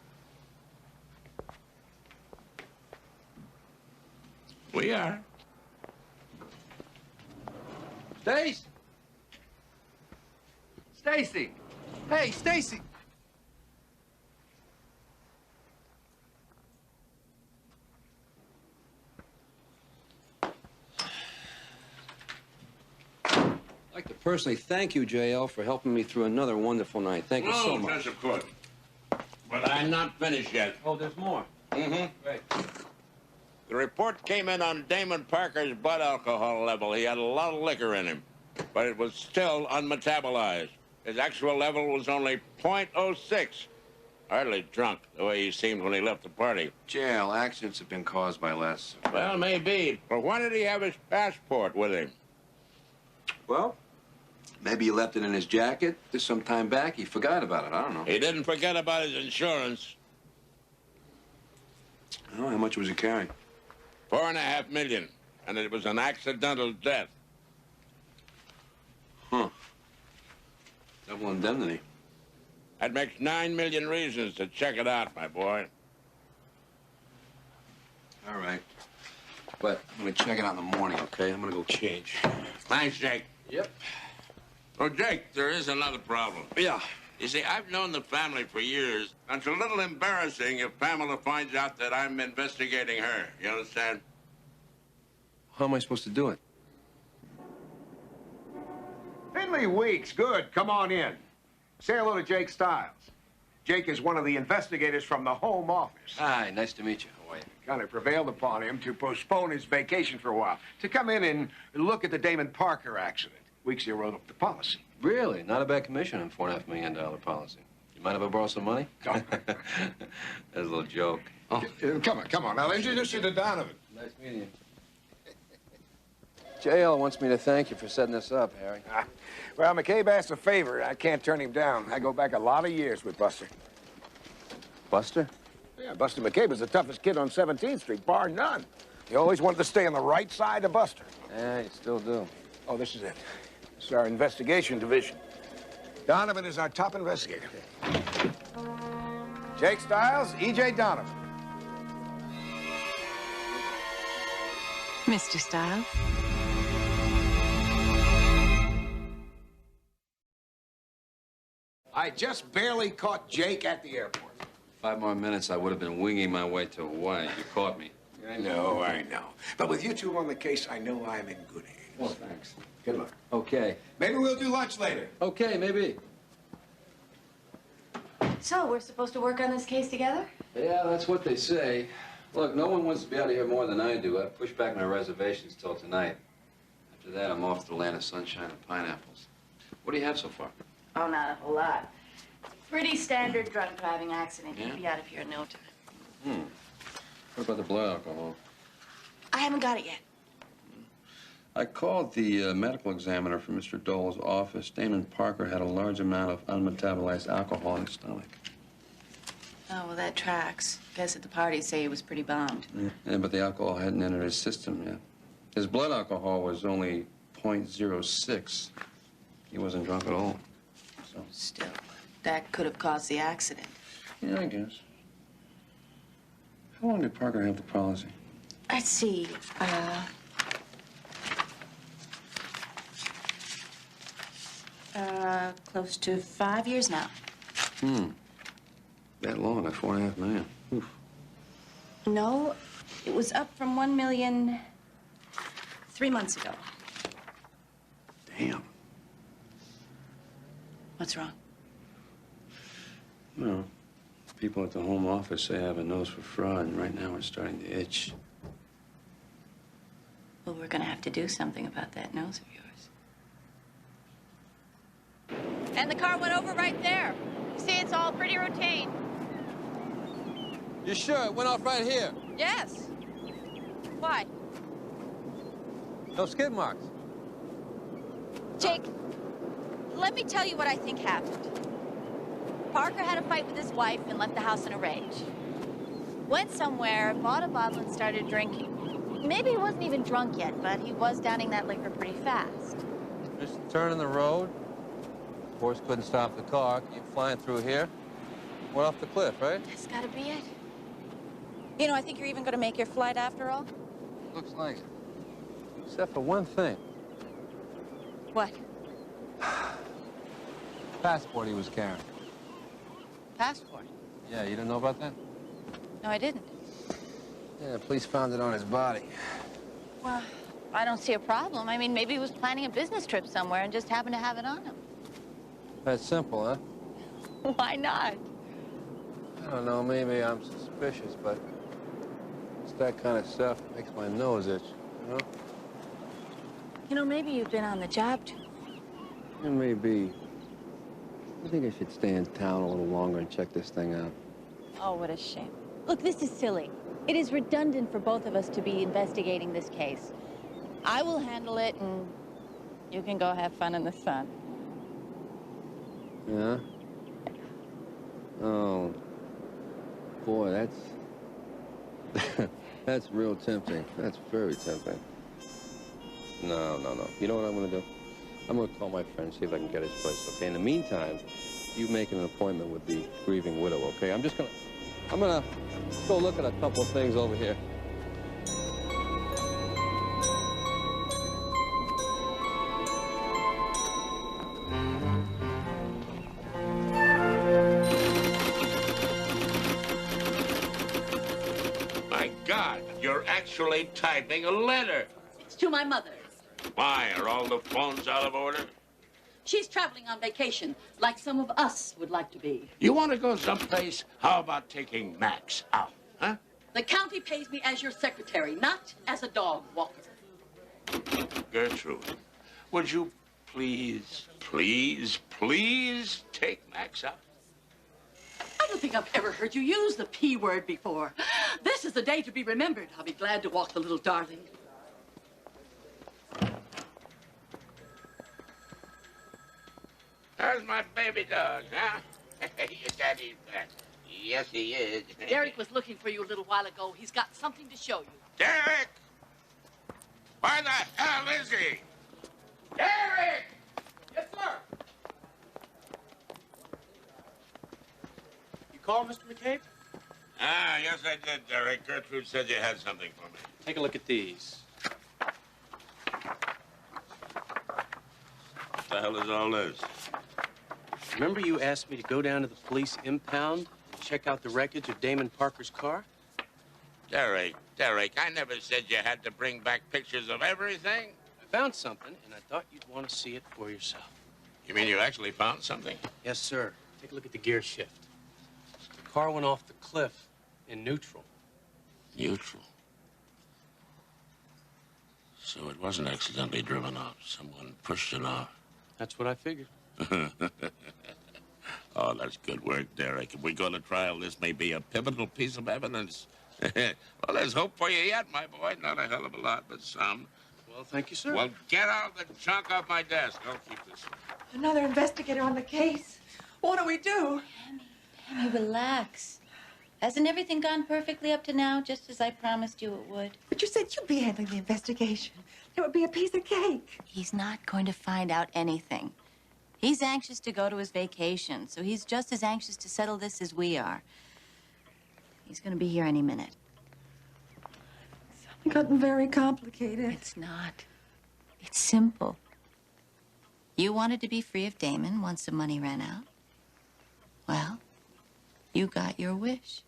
We are. Stacy! Stacy! Hey, Stacy! I'd like to personally thank you, JL, for helping me through another wonderful night. Thank you so much. Yes, of course. But I'm not finished yet. Oh, there's more. Mm-hmm. Great. The report came in on Damon Parker's blood alcohol level. He had a lot of liquor in him, but it was still unmetabolized. His actual level was only .06. Hardly drunk, the way he seemed when he left the party. Jail, accidents have been caused by less. Well, maybe. But why did he have his passport with him? Well, maybe he left it in his jacket. Just some time back, he forgot about it. I don't know. He didn't forget about his insurance. Oh, how much was he carrying? $4.5 million. And it was an accidental death. Huh. Double indemnity. That makes 9 million reasons to check it out, my boy. All right. But I'm gonna check it out in the morning, okay? I'm gonna go change. Thanks, Jake. Yep. Oh, Jake, there is another problem. Yeah. You see, I've known the family for years. And it's a little embarrassing if Pamela finds out that I'm investigating her. You understand? How am I supposed to do it? Finley Weeks, good. Come on in. Say hello to Jake Stiles. Jake is one of the investigators from the Home Office. Hi, nice to meet you. How are you? Kind of prevailed upon him to postpone his vacation for a while, to come in and look at the Damon Parker accident. Weeks here wrote up the policy. Really? Not a bad commission on $4.5 million policy. You mind if I borrow some money? Oh. That's a little joke. Oh. Come on. I'll introduce you to Donovan. Nice meeting you. JL wants me to thank you for setting this up, Harry. Well, McCabe asked a favor. I can't turn him down. I go back a lot of years with Buster. Buster? Yeah, Buster McCabe was the toughest kid on 17th Street, bar none. He always wanted to stay on the right side of Buster. Yeah, you still do. Oh, this is it. This is our investigation division. Donovan is our top investigator. Jake Stiles, E.J. Donovan. Mr. Stiles? I just barely caught Jake at the airport. 5 more minutes, I would have been winging my way to Hawaii. You caught me. I know. But with you two on the case, I know I'm in good hands. Well, thanks. Good luck. Okay. Maybe we'll do lunch later. Okay, maybe. So, we're supposed to work on this case together? Yeah, that's what they say. Look, no one wants to be out of here more than I do. I pushed back my reservations till tonight. After that, I'm off to the land of sunshine and pineapples. What do you have so far? Oh, not a whole lot. Pretty standard drunk driving accident. Yeah? You'll be out of here in no time. What about the blood alcohol? I haven't got it yet. I called the medical examiner from Mr. Dole's office. Damon Parker had a large amount of unmetabolized alcohol in his stomach. Oh, well, that tracks. Guess at the party say he was pretty bummed. Yeah, but the alcohol hadn't entered his system yet. His blood alcohol was only .06. He wasn't drunk at all. So. Still, that could have caused the accident. Yeah, I guess. How long did Parker have the policy? Let's see. Close to 5 years now. That long, at $4.5 million. Oof. No, it was up from 1 million 3 months ago. Damn. What's wrong? No. People at the home office say I have a nose for fraud, and right now we're starting to itch. Well, we're gonna have to do something about that nose of yours. And the car went over right there. You see, it's all pretty routine. You sure it went off right here? Yes. Why? No skid marks. Jake, let me tell you what I think happened. Parker had a fight with his wife and left the house in a rage. Went somewhere, bought a bottle, and started drinking. Maybe he wasn't even drunk yet, but he was downing that liquor pretty fast. Just a turn in the road. Horse couldn't stop the car. Came flying through here. Went off the cliff, right? That's gotta be it. You know, I think you're even gonna make your flight after all. Looks like it. Except for one thing. What? Passport he was carrying. Passport? Yeah, you didn't know about that? No, I didn't. Yeah, the police found it on his body. Well, I don't see a problem. I mean, maybe he was planning a business trip somewhere and just happened to have it on him. That's simple, huh? Why not? I don't know, maybe I'm suspicious, but it's that kind of stuff that makes my nose itch, you know? You know, maybe you've been on the job too. It may be. I think I should stay in town a little longer and check this thing out. Oh, what a shame. Look, this is silly. It is redundant for both of us to be investigating this case. I will handle it, and you can go have fun in the sun. Yeah? Oh, boy, that's... that's real tempting. That's very tempting. No. You know what I'm gonna do? I'm gonna call my friend, see if I can get his place, okay? In the meantime, you make an appointment with the grieving widow, okay? I'm gonna go look at a couple of things over here. My God, you're actually typing a letter. It's to my mother. Why, are all the phones out of order? She's traveling on vacation, like some of us would like to be. You want to go someplace? How about taking Max out, huh? The county pays me as your secretary, not as a dog walker. Gertrude, would you please take Max out? I don't think I've ever heard you use the P word before. This is a day to be remembered. I'll be glad to walk the little darling. How's my baby dog, huh? Your daddy's back. Yes, he is. Derek was looking for you a little while ago. He's got something to show you. Derek! Where the hell is he? Derek! Yes, sir. You call, Mr. McCabe? Ah, yes, I did, Derek. Gertrude said you had something for me. Take a look at these. What the hell is all this? Remember you asked me to go down to the police impound and check out the wreckage of Damon Parker's car? Derek, I never said you had to bring back pictures of everything. I found something, and I thought you'd want to see it for yourself. You mean you actually found something? Yes, sir. Take a look at the gear shift. The car went off the cliff in neutral. Neutral? So it wasn't accidentally driven off. Someone pushed it off. That's what I figured. Oh, that's good work, Derek. If we go to trial, this may be a pivotal piece of evidence. Well, there's hope for you yet, my boy. Not a hell of a lot, but some. Well, thank you, sir. Well, get out the junk off my desk. I'll keep this. Another investigator on the case. What do we do? Tammy, relax. Hasn't everything gone perfectly up to now, just as I promised you it would? But you said you'd be handling the investigation. It would be a piece of cake. He's not going to find out anything. He's anxious to go to his vacation, so he's just as anxious to settle this as we are. He's going to be here any minute. It's gotten very complicated. It's not. It's simple. You wanted to be free of Damon once the money ran out. Well, You got your wish.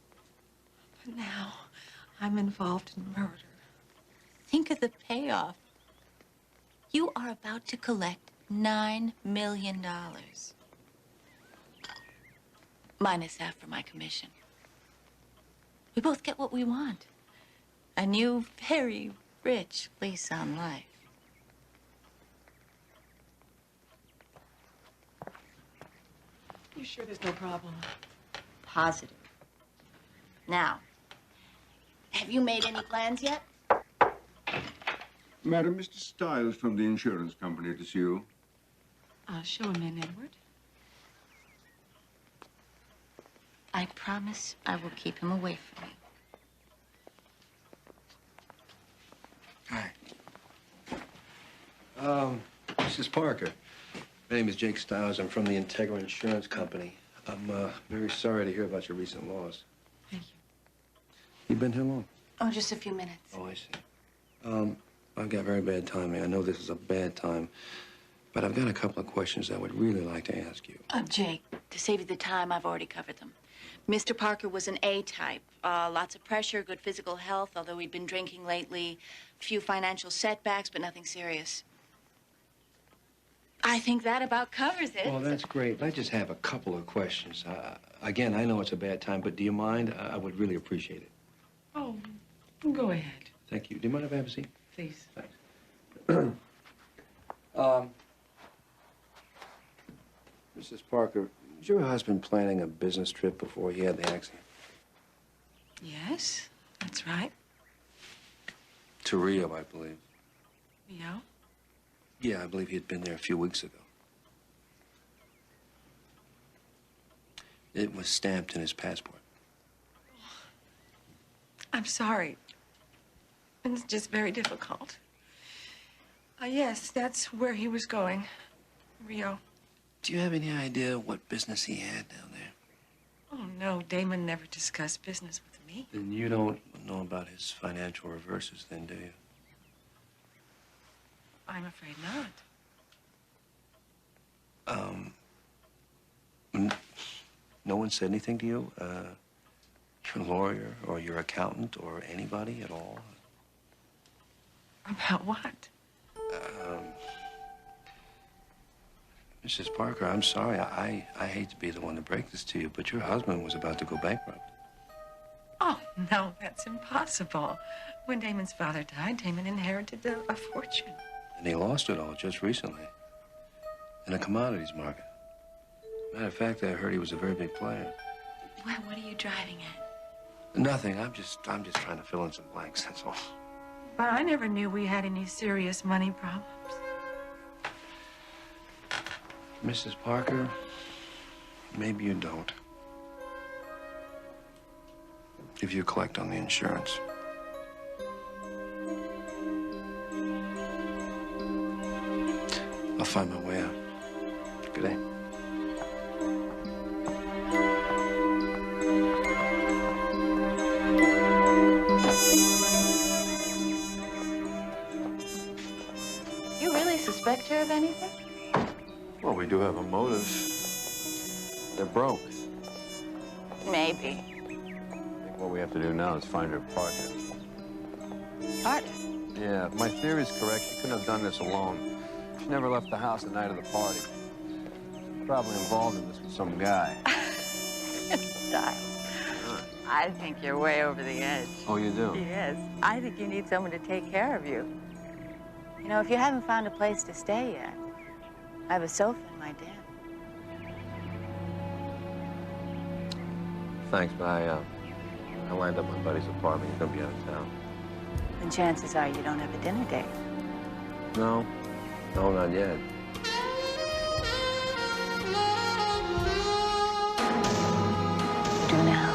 But now I'm involved in murder. Think of the payoff. You are about to collect $9 million. Minus half for my commission. We both get what we want. A new, very rich lease on life. You sure there's no problem? Positive. Now, have you made any plans yet? Madam, Mr. Stiles from the insurance company to see you. I'll show him in, Edward. I promise I will keep him away from you. Mrs. Parker, my name is Jake Stiles. I'm from the Integra Insurance Company. I'm very sorry to hear about your recent loss. Thank you. You've been here long? Oh, just a few minutes. Oh, I see. I've got very bad timing. I know this is a bad time, but I've got a couple of questions I would really like to ask you. Jake, to save you the time, I've already covered them. Mr. Parker was an A-type. Lots of pressure, good physical health, although he'd been drinking lately. A few financial setbacks, but nothing serious. I think that about covers it. Well, that's great. I just have a couple of questions. Again, I know it's a bad time, but do you mind? I would really appreciate it. Oh, go ahead. Thank you. Do you mind if I have a seat? Please. Thanks. Mrs. Parker, was your husband planning a business trip before he had the accident? Yes, that's right. To Rio, I believe. Rio? Yeah, I believe he had been there a few weeks ago. It was stamped in his passport. I'm sorry. It's just very difficult. Yes, that's where he was going. Rio. Do you have any idea what business he had down there? Oh, no, Damon never discussed business with me. Then you don't know about his financial reverses then, do you? I'm afraid not. No one said anything to you? Your lawyer or your accountant or anybody at all? About what? Mrs. Parker, I'm sorry. I hate to be the one to break this to you, but your husband was about to go bankrupt. Oh, no, that's impossible. When Damon's father died, Damon inherited a fortune. And he lost it all just recently in a commodities market. Matter of fact, I heard he was a very big player. What are you driving at? Nothing. I'm just trying to fill in some blanks, that's all. But I never knew we had any serious money problems. Mrs. Parker, maybe you don't. If you collect on the insurance. I'll find my way out. Good day. You really suspect her of anything? Well, we do have a motive. They're broke. Maybe. I think what we have to do now is find her partner. Partner? Yeah, if my theory is correct, she couldn't have done this alone. She never left the house the night of the party. She's probably involved in this with some guy. Stiles. I think you're way over the edge. Oh, you do? Yes. I think you need someone to take care of you. You know, if you haven't found a place to stay yet, I have a sofa in my den. Thanks, but I lined up my buddy's apartment. He's gonna be out of town. And chances are you don't have a dinner date. No, not yet. Do now.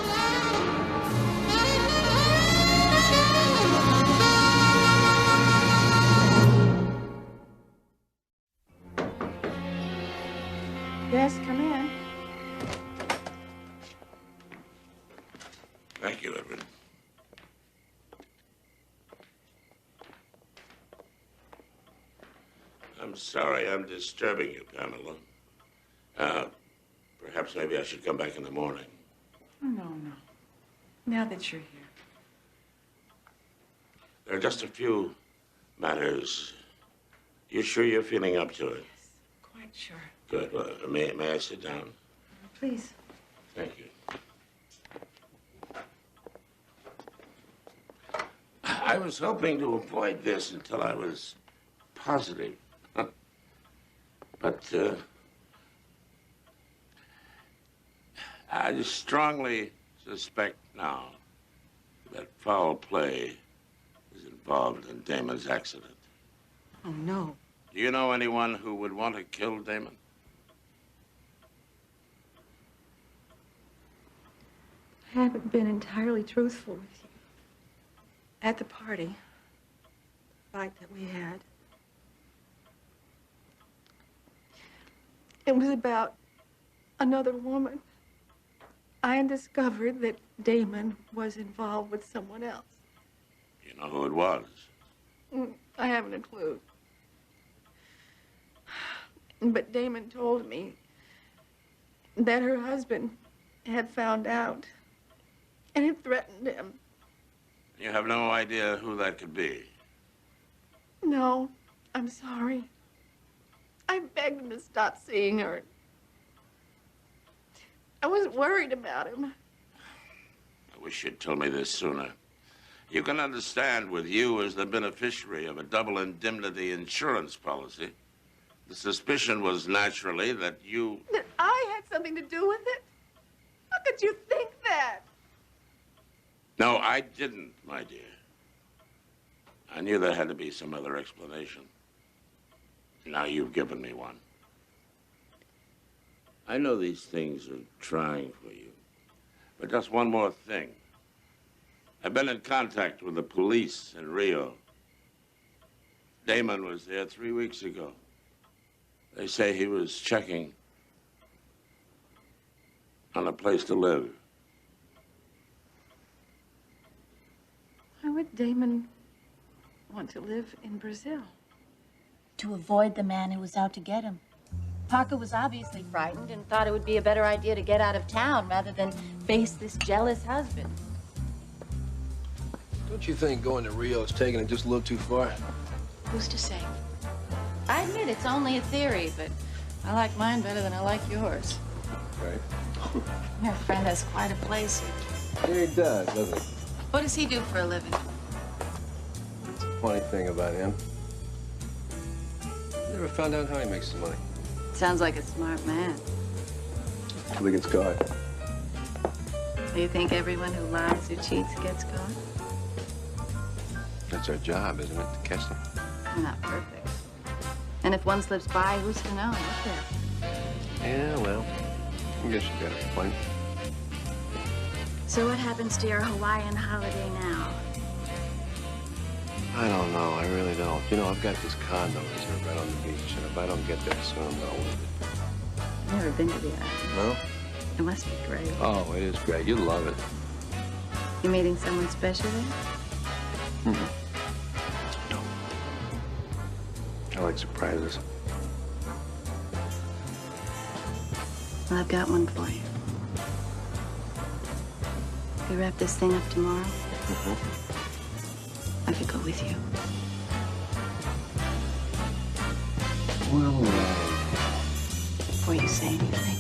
Yes, come in. Thank you, Edward. I'm sorry I'm disturbing you, Pamela. Perhaps maybe I should come back in the morning. Oh, no. Now that you're here. There are just a few matters. You sure you're feeling up to it? Yes, quite sure. Good. Well, may I sit down? Please. Thank you. I was hoping to avoid this until I was positive. But I strongly suspect now that foul play is involved in Damon's accident. Oh, no. Do you know anyone who would want to kill Damon? I haven't been entirely truthful with you. At the party, the fight that we had, it was about another woman. I discovered that Damon was involved with someone else. You know who it was? I haven't a clue. But Damon told me that her husband had found out and had threatened him. You have no idea who that could be. No, I'm sorry. I begged him to stop seeing her. I was worried about him. I wish you'd told me this sooner. You can understand, with you as the beneficiary of a double indemnity insurance policy, the suspicion was naturally that you... That I had something to do with it? How could you think that? No, I didn't, my dear. I knew there had to be some other explanation. Now you've given me one. I know these things are trying for you, but just one more thing. I've been in contact with the police in Rio. Damon was there 3 weeks ago. They say he was checking on a place to live. Why would Damon want to live in Brazil? To avoid the man who was out to get him. Parker was obviously frightened and thought it would be a better idea to get out of town rather than face this jealous husband. Don't you think going to Rio is taking it just a little too far? Who's to say? I admit it's only a theory, but I like mine better than I like yours. Right. Your friend has quite a place here. Yeah, he does, doesn't he? What does he do for a living? Funny thing about him. Never found out how he makes his money. Sounds like a smart man. Till he gets caught. Do you think everyone who lies or cheats gets caught? That's our job, isn't it, to catch them? We're not perfect. And if one slips by, who's to know? Look there. Yeah, well, I guess you got a point. So what happens to your Hawaiian holiday now? I don't know. I really don't. You know, I've got this condo reserved right on the beach, and if I don't get there soon, I'm gonna lose it. Never been to the island. No? It must be great. Oh, it is great. You'll love it. You meeting someone special there? Mm-hmm. No. I like surprises. Well, I've got one for you. If we wrap this thing up tomorrow, I could go with you. Well, Before you say anything.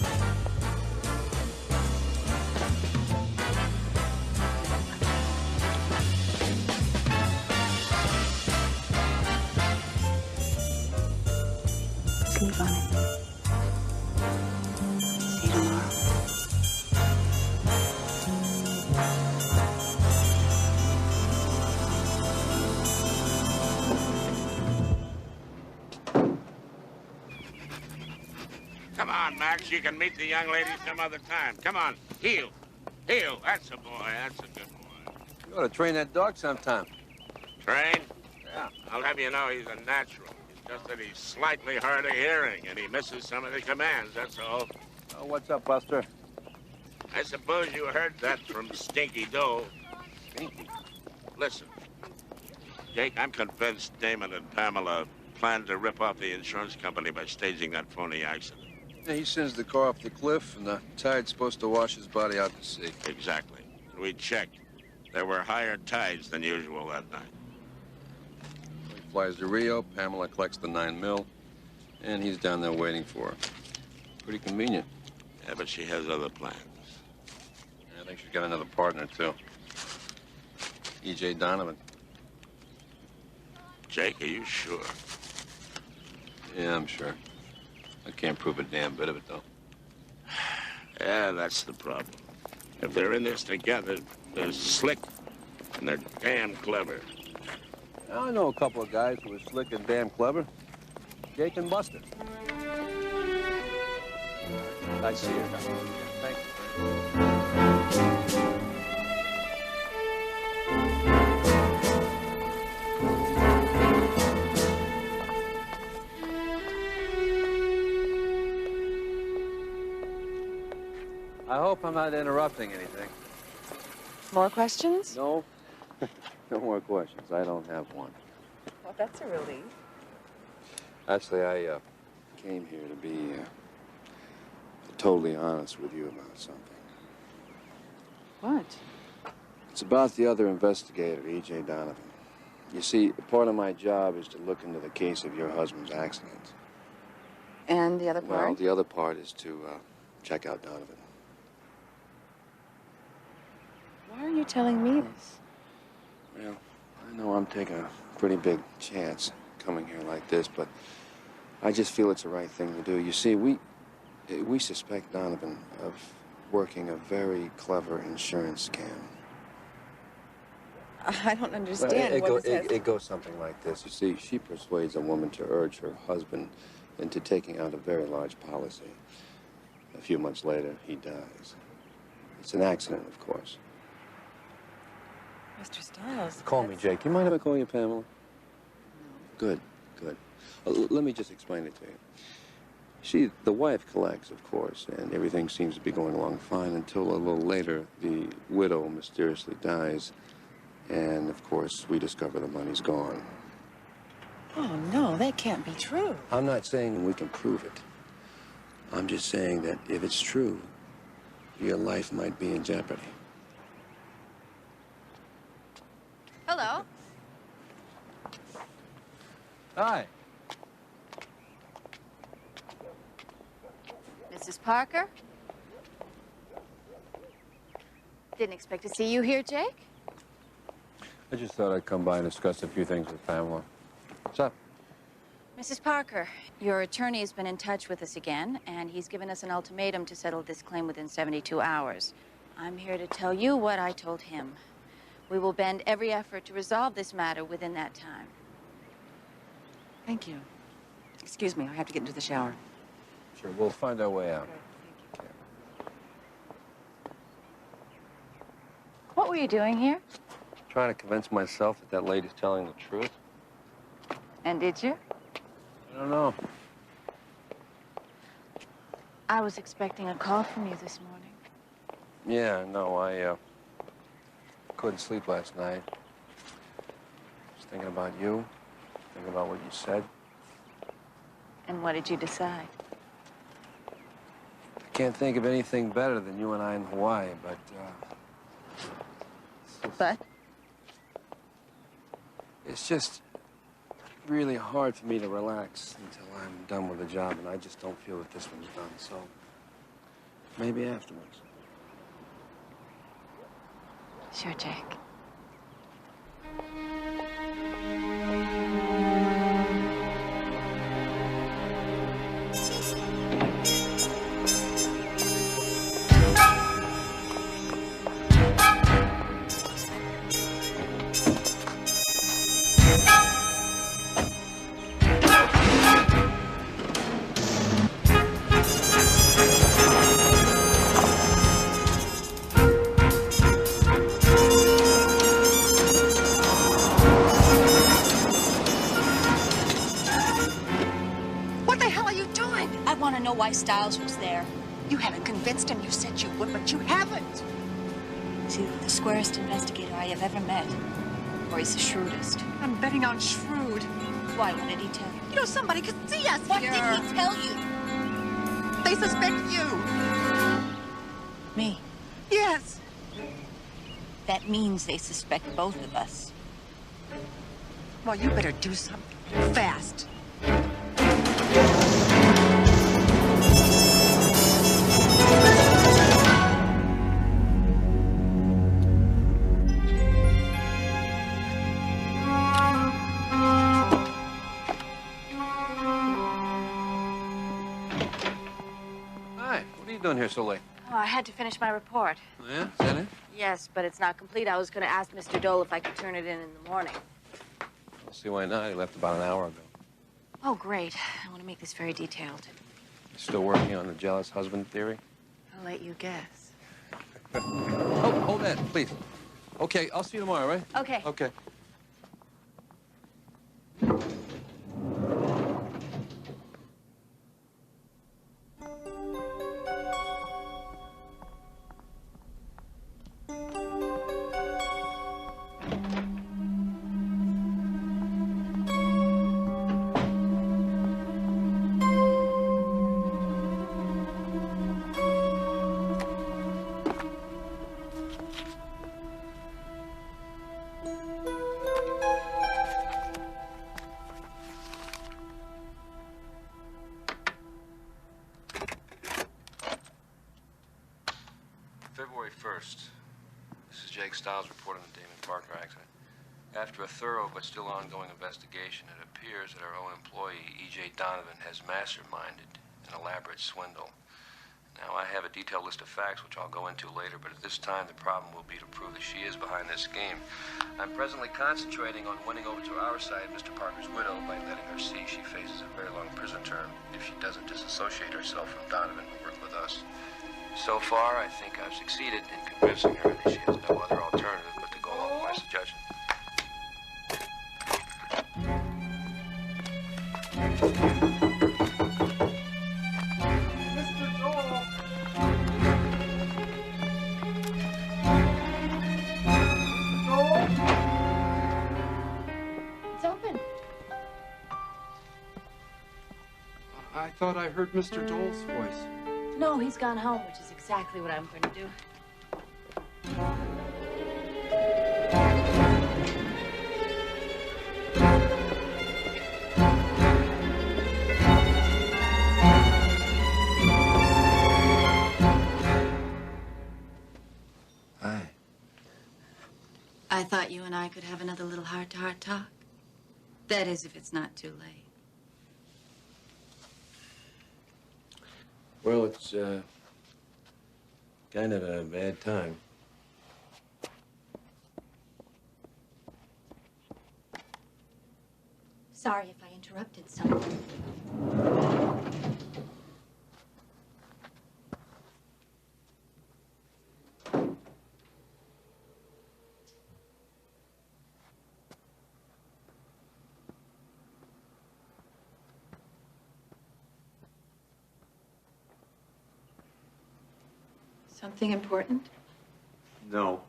Sleep on it. See you tomorrow. Come on, Max. You can meet the young lady some other time. Come on. Heel. Heel. That's a boy. That's a good boy. you ought to train that dog sometime. Train? Yeah. I'll have you know he's a natural. It's just that he's slightly hard of hearing, and he misses some of the commands, that's all. Oh, what's up, Buster? I suppose you heard that from Stinky Doe. Stinky? Listen, Jake, I'm convinced Damon and Pamela planned to rip off the insurance company by staging that phony accident. Yeah, he sends the car off the cliff, and the tide's supposed to wash his body out to sea. Exactly. We checked. There were higher tides than usual that night. He flies to Rio, Pamela collects the 9 mil, and he's down there waiting for her. Pretty convenient. Yeah, but she has other plans. Yeah, I think she's got another partner, too. E.J. Donovan. Jake, are you sure? Yeah, I'm sure. I can't prove a damn bit of it, though. Yeah, that's the problem. If they're in this together, they're slick and they're damn clever. I know a couple of guys who are slick and damn clever. Jake and Buster. I see you. Thank you. I hope I'm not interrupting anything. More questions? No. No more questions. I don't have one. Well, that's a relief. Actually, I came here to be totally honest with you about something. What? It's about the other investigator, E.J. Donovan. You see, part of my job is to look into the case of your husband's accident. And the other part? Well, the other part is to check out Donovan. Why are you telling me this? Well, I know I'm taking a pretty big chance coming here like this, but I just feel it's the right thing to do. You see, we suspect Donovan of working a very clever insurance scam. I don't understand what this has... It goes something like this. You see, she persuades a woman to urge her husband into taking out a very large policy. A few months later, he dies. It's an accident, of course. Mr. Stiles... Call me, Jake. You mind if I call you Pamela? No. Good, good. Let me just explain it to you. See, the wife collects, of course, and everything seems to be going along fine until a little later, the widow mysteriously dies, and, of course, we discover the money's gone. Oh, no, that can't be true. I'm not saying we can prove it. I'm just saying that if it's true, your life might be in jeopardy. Hello. Hi. Mrs. Parker? Didn't expect to see you here, Jake. I just thought I'd come by and discuss a few things with Pamela. What's up? Mrs. Parker, your attorney has been in touch with us again, and he's given us an ultimatum to settle this claim within 72 hours. I'm here to tell you what I told him. We will bend every effort to resolve this matter within that time. Thank you. Excuse me, I have to get into the shower. Sure, we'll find our way out. What were you doing here? Trying to convince myself that that lady's telling the truth. And did you? I don't know. I was expecting a call from you this morning. Yeah, no, I couldn't sleep last night. Just thinking about you, thinking about what you said. And what did you decide? I can't think of anything better than you and I in Hawaii, but, But? It's just really hard for me to relax until I'm done with the job, and I just don't feel that this one's done, so maybe afterwards. Sure, Jake. Why Stiles was there. You haven't convinced him. You said you would, but you haven't. He's either the squarest investigator I have ever met, or he's the shrewdest. I'm betting on shrewd. Why? What did he tell you? You know, somebody could see us What here. did he tell you? They suspect you. Me? Yes. That means they suspect both of us. Well, you better do something fast. Hi, what are you doing here so late? Oh, I had to finish my report. Oh, yeah? Is that it? Yes, but it's not complete. I was going to ask Mr. Dole if I could turn it in the morning. I'll see why not. He left about an hour ago. Oh, great. I want to make this very detailed. You still working on the jealous husband theory? I'll let you guess. Oh, hold that, please. Okay, I'll see you tomorrow, right? Okay. Okay. February 1st. This is Jake Stiles reporting the Damon Parker accident. After a thorough but still ongoing investigation, it appears that our own employee, E.J. Donovan, has masterminded an elaborate swindle. Now, I have a detailed list of facts, which I'll go into later, but at this time, the problem will be to prove that she is behind this scheme. I'm presently concentrating on winning over to our side Mr. Parker's widow by letting her see she faces a very long prison term if she doesn't disassociate herself from Donovan, who worked with us. So far, I think I've succeeded in convincing her that she has no other alternative but to go along with my suggestion. Mr. Dole! It's open. I thought I heard Mr. Dole's voice. No, he's gone home, which is exactly what I'm going to do. Hi. I thought you and I could have another little heart-to-heart talk. That is, if it's not too late. Well, it's, kind of a bad time. Sorry if I interrupted something. Something important? No.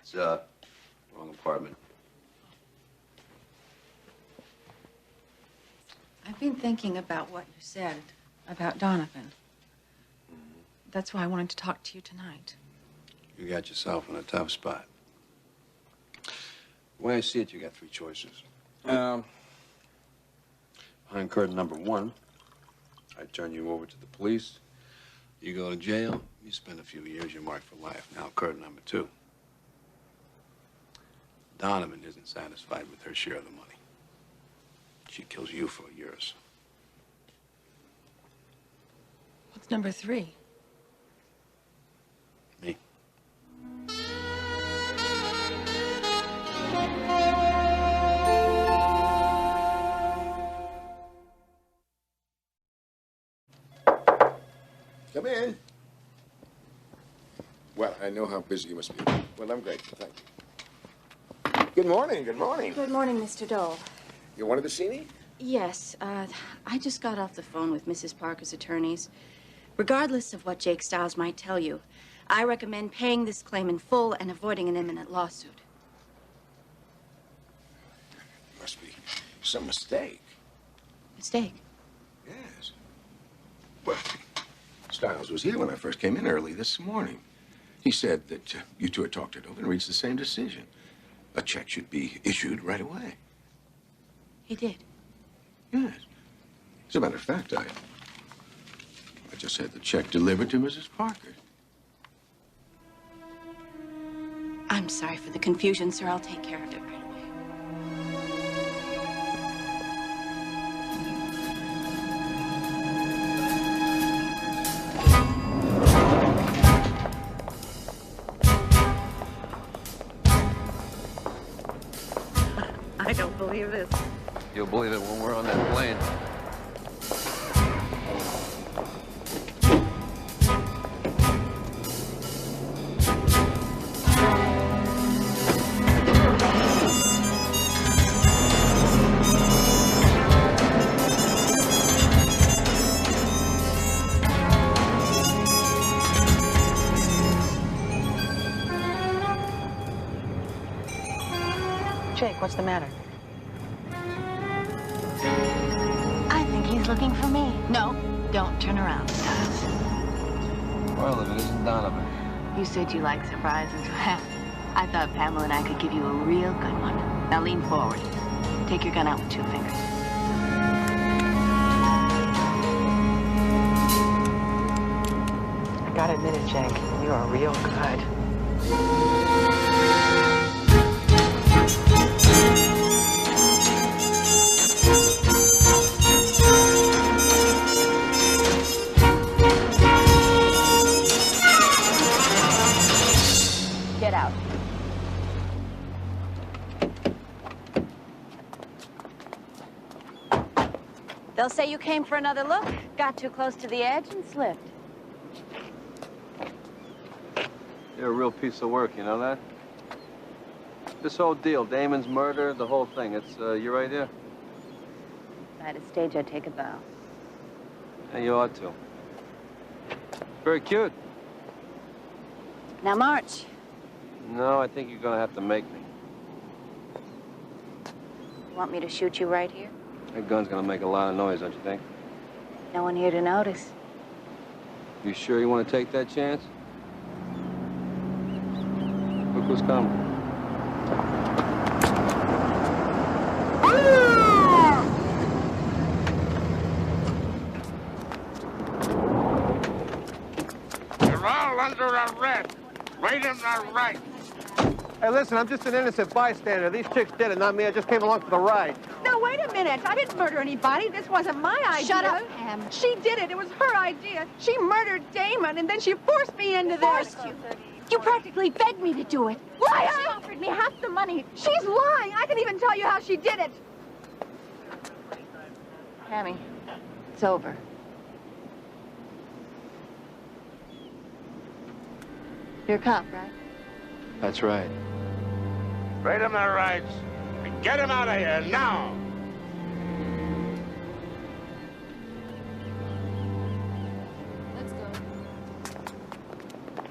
It's, wrong apartment. I've been thinking about what you said about Donovan. That's why I wanted to talk to you tonight. You got yourself in a tough spot. The way I see it, you got three choices. Behind curtain number one, I turn you over to the police. You go to jail, you spend a few years, you're marked for life. Now, curtain number two. Donovan isn't satisfied with her share of the money. She kills you for yours. What's number 3? Me. Come in. Well, I know how busy you must be. Well, I'm grateful. Thank you. Good morning. Good morning. Good morning, Mr. Dole. You wanted to see me? Yes, I just got off the phone with Mrs. Parker's attorneys. Regardless of what Jake Stiles might tell you, I recommend paying this claim in full and avoiding an imminent lawsuit. Must be some mistake. Mistake? Yes. Well, Stiles was here when I first came in early this morning. He said that you two had talked it over and reached the same decision. A check should be issued right away. He did. Yes. As a matter of fact, I just had the check delivered to Mrs. Parker. I'm sorry for the confusion, sir. I'll take care of it right away. I don't believe this. You'll believe it when we're on that plane. Jake, what's the matter? I think he's looking for me. No, don't turn around, Stiles. Well, if it isn't Donovan. You said you like surprises. I thought Pamela and I could give you a real good one. Now lean forward. Take your gun out with 2 fingers. I gotta admit it, Jake. You are real good. Get out. They'll say you came for another look, got too close to the edge and slipped. You're a real piece of work, you know that? This whole deal, Damon's murder, the whole thing, it's your idea? If I had a stage, I'd take a bow. Yeah, you ought to. Very cute. Now march. No, I think you're gonna have to make me. You want me to shoot you right here? That gun's gonna make a lot of noise, don't you think? No one here to notice. You sure you want to take that chance? Look who's coming. You're all under arrest. Right and not right. Hey, listen, I'm just an innocent bystander. These chicks did it, not me. I just came along for the ride. No, wait a minute. I didn't murder anybody. This wasn't my idea. Shut up, Pam. She did it. It was her idea. She murdered Damon, and then she forced me into this. Forced you? You practically begged me to do it. Liar! She offered me half the money. She's lying. I can even tell you how she did it. Pammy, it's over. You're a cop, right? That's right. Right on their rights. And get him out of here now. Let's go.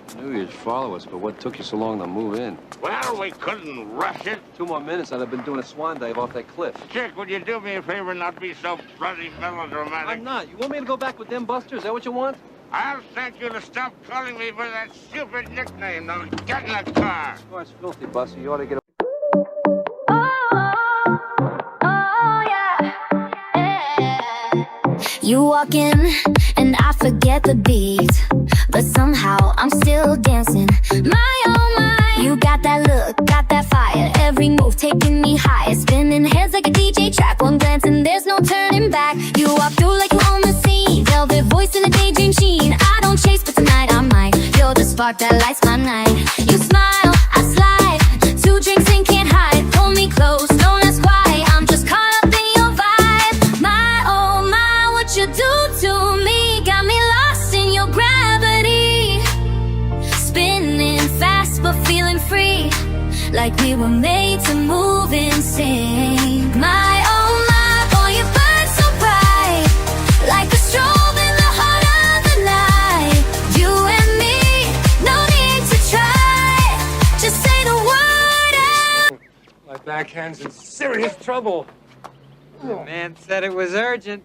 I knew you'd follow us, but what took you so long to move in? Well, we couldn't rush it. 2 more minutes, I'd have been doing a swan dive off that cliff. Chick, would you do me a favor and not be so bloody melodramatic? I'm not. You want me to go back with them busters? Is that what you want? I'll thank you to stop calling me by that stupid nickname. Now get in the car. Oh, it's filthy, Buster. You ought to get a... You walk in and I forget the beat, but somehow I'm still dancing. My oh my, you got that look, got that fire. Every move taking me higher, spinning heads like a DJ track. One glance and there's no turning back. You walk through like you own the scene, velvet voice in a daydream sheen. I don't chase, but tonight I might. You're the spark that lights my night. You smile, I slide, 2 drinks and can't hide. Pull me close, don't ask why. I'm just caught up in your vibe. My oh my, what you do to me got me lost in your gravity. Spinning fast but feeling free, like we were made to move in sync. My oh my, boy, you burn so bright, like a strobe in the heart of the night. You and me, no need to try, just say the word and... My backhand's in serious trouble. The man said it was urgent.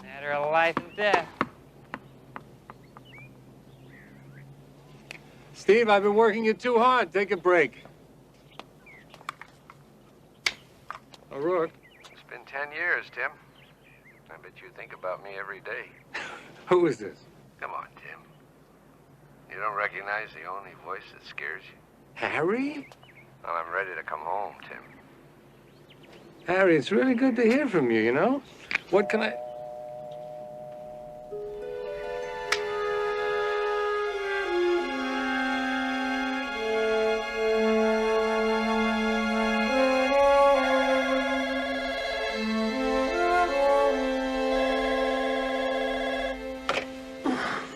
Matter of life and death. Steve, I've been working you too hard. Take a break. O'Rourke. It's been 10 years, Tim. I bet you think about me every day. Who is this? Come on, Tim. You don't recognize the only voice that scares you? Harry? Well, I'm ready to come home, Tim. Harry, it's really good to hear from you, you know? What can I...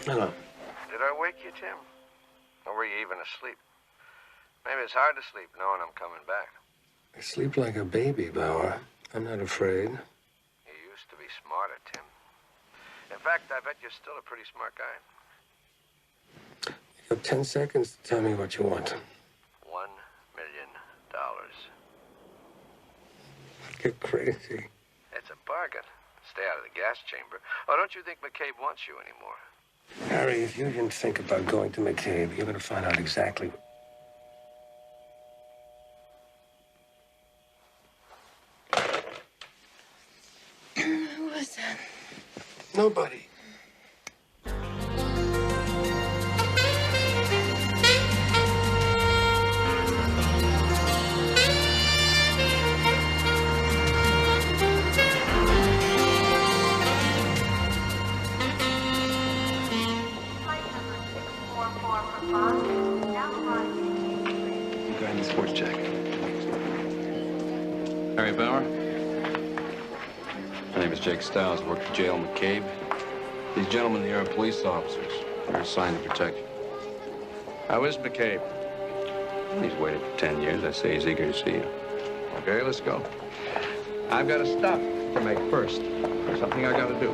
Hello. Did I wake you, Tim? Or were you even asleep? Maybe it's hard to sleep knowing I'm coming back. I sleep like a baby, Bauer. I'm not afraid. You used to be smarter, Tim. In fact, I bet you're still a pretty smart guy. You have 10 seconds to tell me what you want. $1 million. Get crazy. It's a bargain. Stay out of the gas chamber. Oh, don't you think McCabe wants you anymore? Harry, if you didn't think about going to McCabe, you're going to find out exactly. Who was that? Nobody. Go ahead and sports check. Harry Bauer. My name is Jake Stiles. I work for Jail McCabe. These gentlemen here are police officers. They're assigned to protect you. How is McCabe? He's waited for 10 years. I say he's eager to see you. Okay, let's go. I've got a stop to make first. There's something I got to do.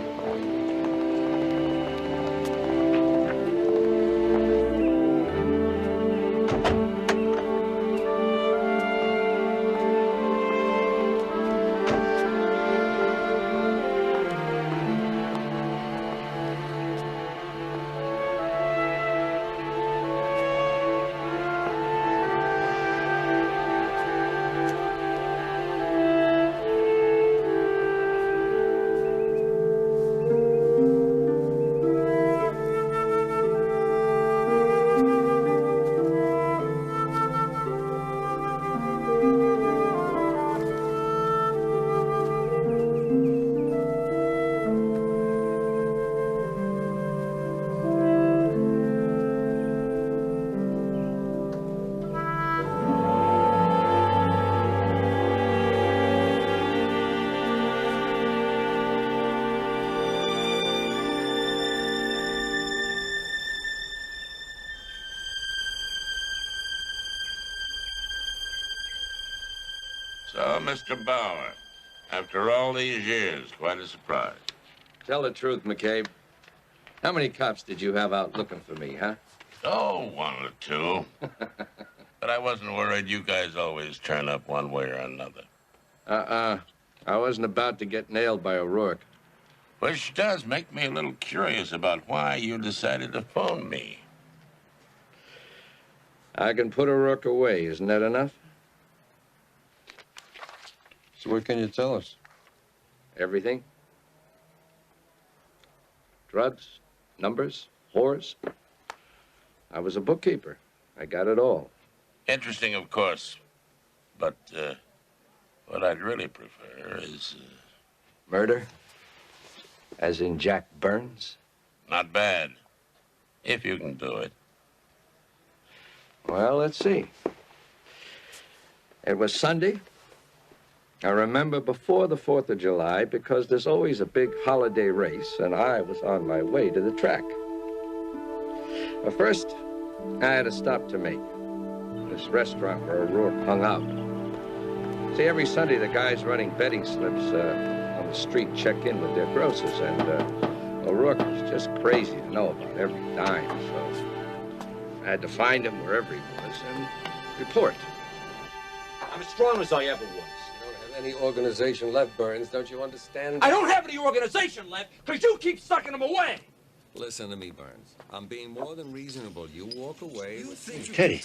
So, Mr. Bauer, after all these years, quite a surprise. Tell the truth, McCabe. How many cops did you have out looking for me, huh? Oh, one or two. But I wasn't worried. You guys always turn up one way or another. I wasn't about to get nailed by O'Rourke. Which does make me a little curious about why you decided to phone me. I can put O'Rourke away. Isn't that enough? So what can you tell us? Everything. Drugs, numbers, whores. I was a bookkeeper. I got it all. Interesting, of course. But what I'd really prefer is... Murder? As in Jack Burns? Not bad. If you can do it. Well, let's see. It was Sunday. I remember before the 4th of July because there's always a big holiday race, and I was on my way to the track. But first, I had a stop to make. This restaurant where O'Rourke hung out. See, every Sunday the guys running betting slips on the street check in with their grosses, and O'Rourke was just crazy to know about every dime, so I had to find him wherever he was and report. I'm as strong as I ever was. Any organization left, Burns, don't you understand? I don't have any organization left because you keep sucking them away. Listen to me, Burns. I'm being more than reasonable. You walk away. Teddy,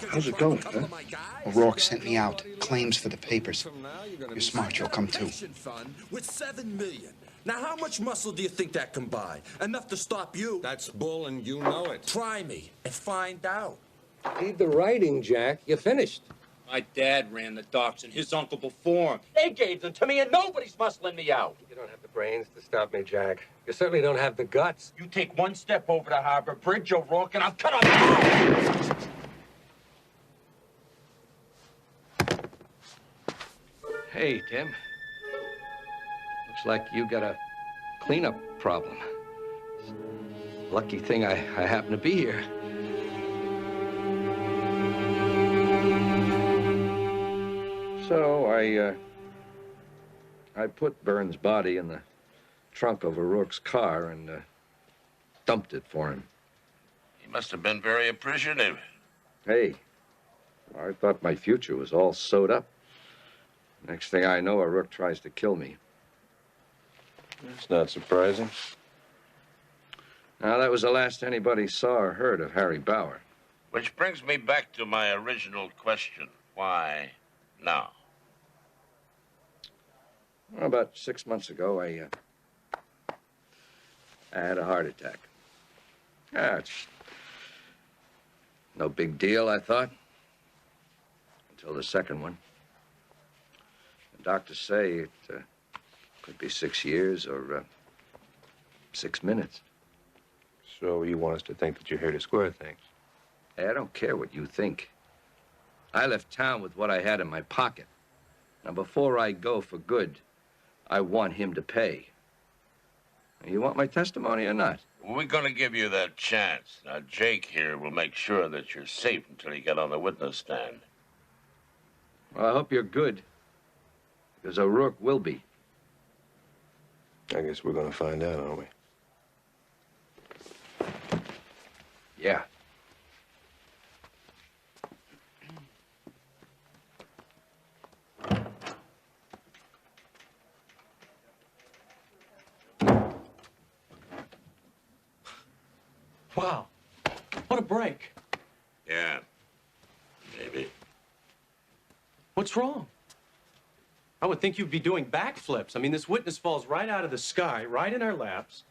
how's it going, huh? O'Rourke sent me out. Claims for the papers. You're smart, you'll come too. Fund with $7 million. Now, how much muscle do you think that can buy? Enough to stop you? That's bull, and you know it. Try me and find out. Read the writing, Jack. You're finished. My dad ran the docks and his uncle before him. They gave them to me and nobody's muscling me out. You don't have the brains to stop me, Jack. You certainly don't have the guts. You take one step over the harbor bridge, O'Rourke, and I'll cut off your Hey, Tim. Looks like you got a cleanup problem. Lucky thing I happen to be here. So I put Burns' body in the trunk of O'Rourke's car and dumped it for him. He must have been very appreciative. Hey, I thought my future was all sewed up. Next thing I know, O'Rourke tries to kill me. It's not surprising. Now, that was the last anybody saw or heard of Harry Bauer. Which brings me back to my original question. Why now? Well, about 6 months ago, I had a heart attack. It's no big deal, I thought, until the second one. The doctors say it could be 6 years or 6 minutes. So you want us to think that you're here to square things? Hey, I don't care what you think. I left town with what I had in my pocket. Now, before I go for good, I want him to pay. You want my testimony or not? We're going to give you that chance. Now, Jake here will make sure that you're safe until you get on the witness stand. Well, I hope you're good, because O'Rourke will be. I guess we're going to find out, aren't we? Yeah. Wow. What a break. Yeah. Maybe. What's wrong? I would think you'd be doing backflips. I mean, this witness falls right out of the sky, right in our laps,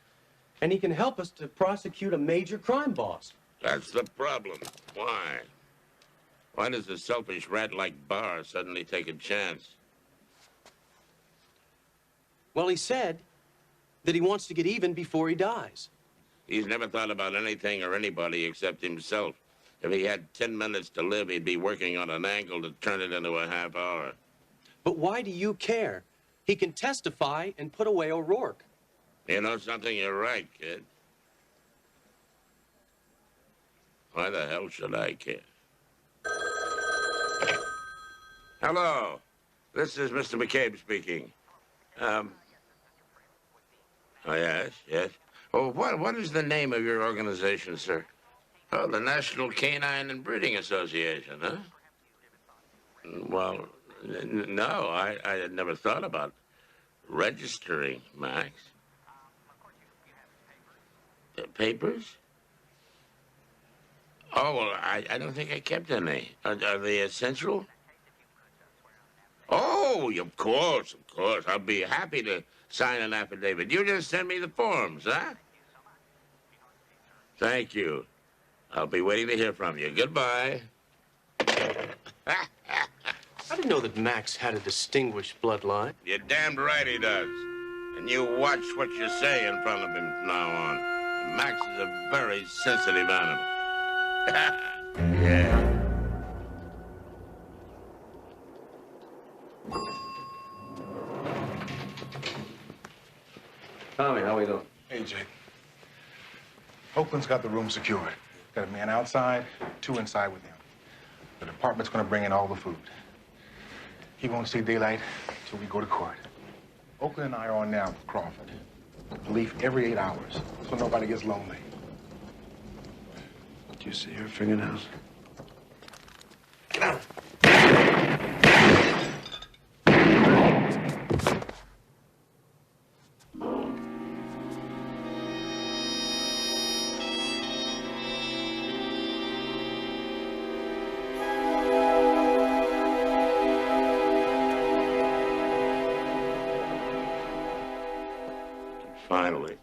and he can help us to prosecute a major crime boss. That's the problem. Why? Why does a selfish rat like Barr suddenly take a chance? Well, he said that he wants to get even before he dies. He's never thought about anything or anybody except himself. If he had 10 minutes to live, he'd be working on an angle to turn it into a half hour. But why do you care? He can testify and put away O'Rourke. You know something? You're right, kid. Why the hell should I care? Hello. This is Mr. McCabe speaking. Oh, yes, yes. Oh, what is the name of your organization, sir? Oh, the National Canine and Breeding Association, huh? Well, no, I had never thought about registering, Max. Papers? Oh, well, I don't think I kept any. Are they essential? Oh, of course, of course. I'll be happy to sign an affidavit. You just send me the forms, huh? Thank you. I'll be waiting to hear from you. Goodbye. I didn't know that Max had a distinguished bloodline. You're damned right he does. And you watch what you say in front of him from now on. Max is a very sensitive animal. Yeah. Tommy, how we doing? Hey, Jake. Oakland's got the room secured. Got a man outside, 2 inside with him. The department's gonna bring in all the food. He won't see daylight till we go to court. Oakland and I are on now with Crawford. Leave every 8 hours, so nobody gets lonely. Do you see her fingernails? Get out! finally,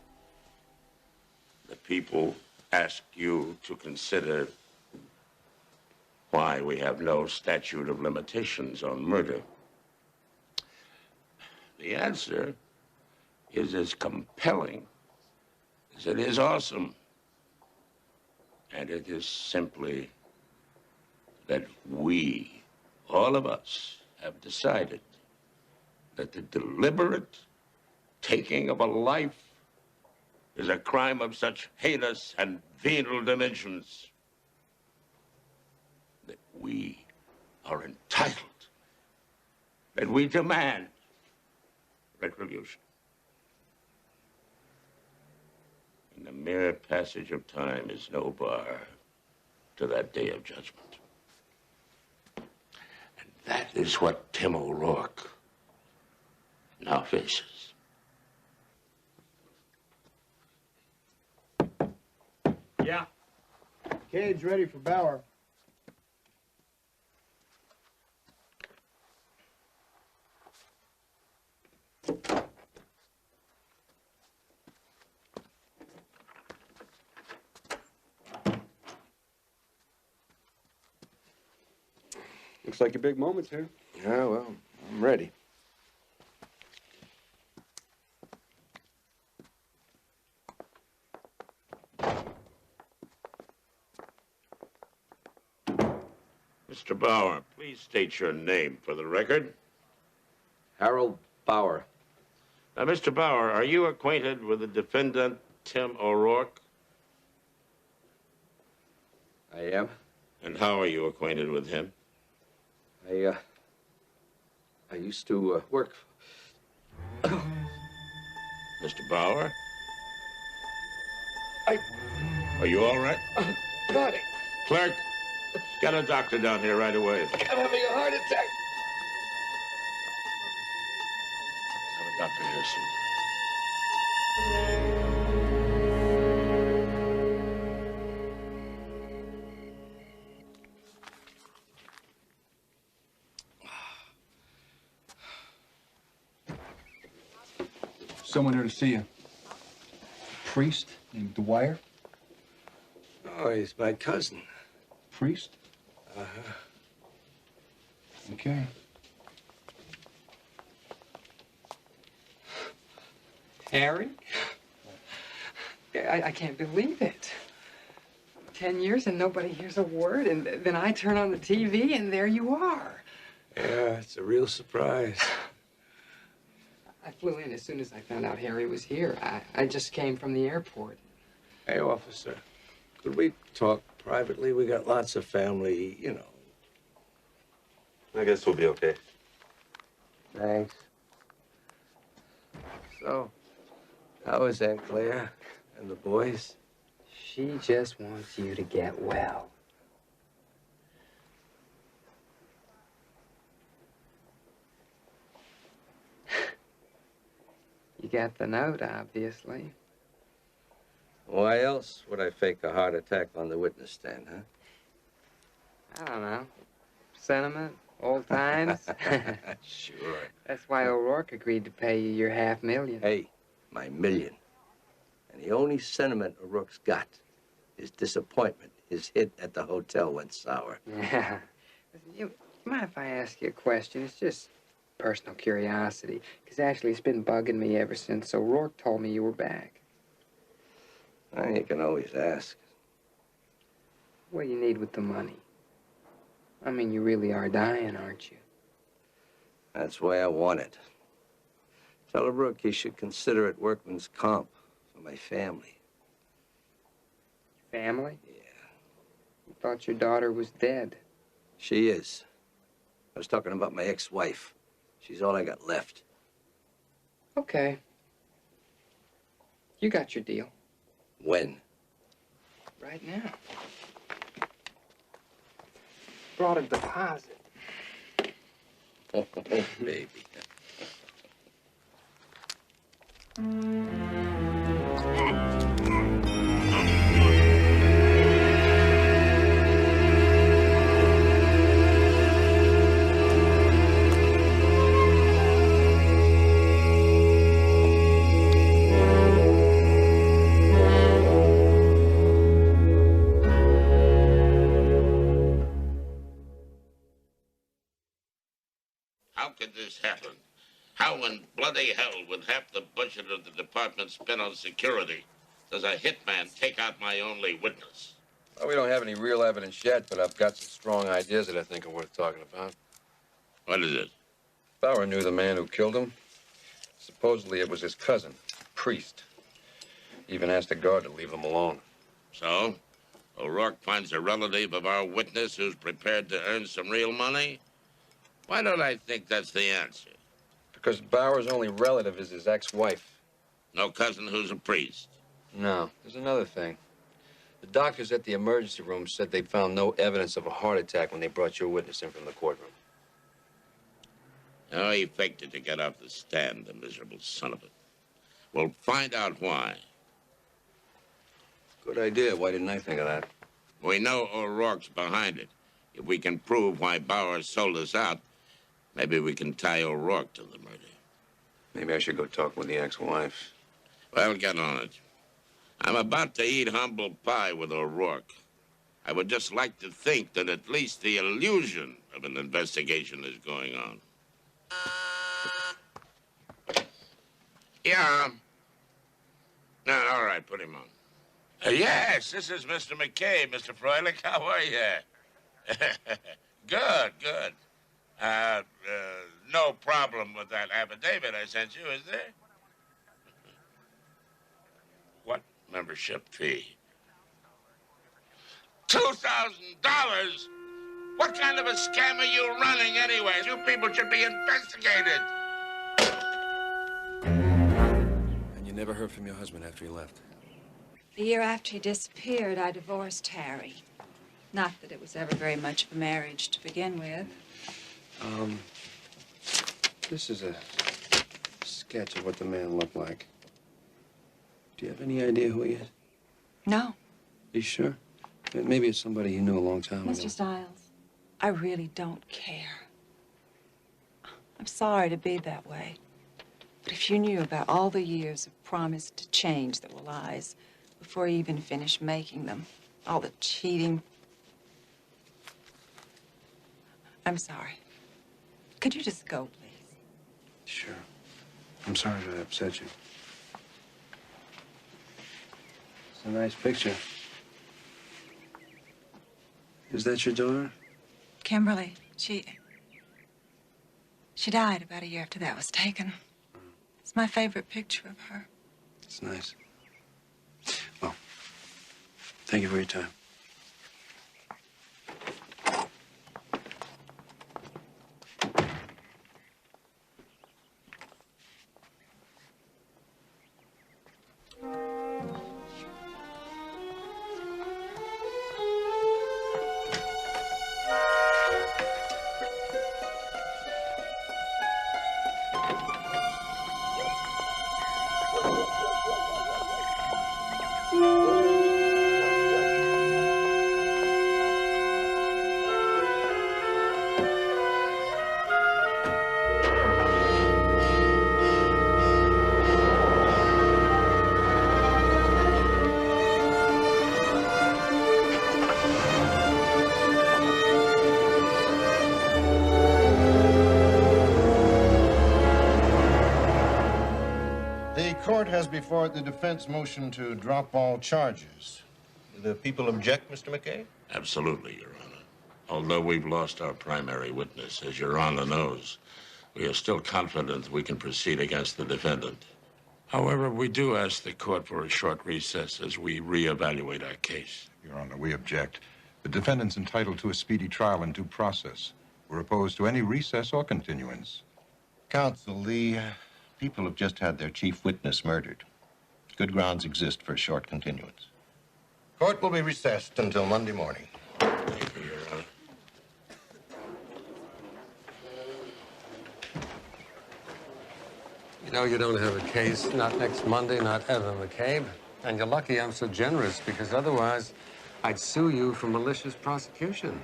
the people ask you to consider why we have no statute of limitations on murder. The answer is as compelling as it is awesome. And it is simply that we, all of us, have decided that the deliberate taking of a life is a crime of such heinous and venal dimensions that we are entitled, that we demand retribution. And the mere passage of time is no bar to that day of judgment. And that is what Tim O'Rourke now faces. Yeah. Cage ready for Bauer. Looks like your big moment's here. Yeah, well, I'm ready. Mr. Bauer, please state your name for the record. Harold Bauer. Now, Mr. Bauer, are you acquainted with the defendant, Tim O'Rourke? I am. And how are you acquainted with him? I used to work. Mr. Bauer? Are you all right? Got it. Clerk, get a doctor down here right away. I'm having a heart attack. Have a doctor here soon. Someone here to see you. Priest named Dwyer. Oh, he's my cousin. Priest? Uh-huh. Okay. Harry? I can't believe it. 10 years and nobody hears a word, and then I turn on the TV and there you are. Yeah, it's a real surprise. I flew in as soon as I found out Harry was here. I just came from the airport. Hey, officer, could we talk privately? We got lots of family, you know. I guess we'll be okay. Thanks. So, how is Aunt Claire and the boys? She just wants you to get well. You got the note, obviously. Why else would I fake a heart attack on the witness stand, huh? I don't know. Sentiment? Old times? Sure. That's why O'Rourke agreed to pay you your $500,000. Hey, my $1,000,000. And the only sentiment O'Rourke's got is disappointment. His hit at the hotel went sour. Yeah. Listen, you mind if I ask you a question? It's just personal curiosity. Because actually, it's been bugging me ever since O'Rourke told me you were back. You can always ask. What do you need with the money? I mean, you really are dying, aren't you? That's the way I want it. Tell O'Rourke he should consider it workman's comp for my family. Family? Yeah. I thought your daughter was dead. She is. I was talking about my ex-wife. She's all I got left. Okay. You got your deal. When? Right now. Brought a deposit. Oh, baby. this happened? How in bloody hell, with half the budget of the department spent on security, does a hitman take out my only witness? Well, we don't have any real evidence yet, but I've got some strong ideas that I think are worth talking about. What is it? Bauer knew the man who killed him. Supposedly it was his cousin, priest. Even asked the guard to leave him alone. So? O'Rourke finds a relative of our witness who's prepared to earn some real money? Why don't I think that's the answer? Because Bauer's only relative is his ex-wife. No cousin who's a priest? No. There's another thing. The doctors at the emergency room said they found no evidence of a heart attack when they brought your witness in from the courtroom. Oh, he faked it to get off the stand, the miserable son of a... We'll find out why. Good idea. Why didn't I think of that? We know O'Rourke's behind it. If we can prove why Bauer sold us out, maybe we can tie O'Rourke to the murder. Maybe I should go talk with the ex-wife. Well, get on it. I'm about to eat humble pie with O'Rourke. I would just like to think that at least the illusion of an investigation is going on. Yeah. No, all right, put him on. Yes, this is Mr. McCabe, Mr. Froelich. How are you? Good, good. No problem with that affidavit I sent you, is there? What membership fee? $2,000? What kind of a scam are you running anyway? You people should be investigated. And you never heard from your husband after he left? The year after he disappeared, I divorced Harry. Not that it was ever very much of a marriage to begin with. This is a sketch of what the man looked like. Do you have any idea who he is? No. You sure? Maybe it's somebody you knew a long time ago. Mr. Stiles, I really don't care. I'm sorry to be that way. But if you knew about all the years of promise to change that were lies before you even finished making them, all the cheating. I'm sorry. Could you just go, please? Sure. I'm sorry that I upset you. It's a nice picture. Is that your daughter? Kimberly, she died about a year after that was taken. It's my favorite picture of her. It's nice. Well, thank you for your time. The court has before it the defense motion to drop all charges. Do the people object, Mr. McCabe? Absolutely, Your Honor. Although we've lost our primary witness, as Your Honor knows, we are still confident we can proceed against the defendant. However, we do ask the court for a short recess as we reevaluate our case. Your Honor, we object. The defendant's entitled to a speedy trial and due process. We're opposed to any recess or continuance. Counsel, the people have just had their chief witness murdered. Good grounds exist for a short continuance. Court will be recessed until Monday morning. Thank you, Your Honor. You know you don't have a case, not next Monday, not ever, McCabe. And you're lucky I'm so generous, because otherwise I'd sue you for malicious prosecution.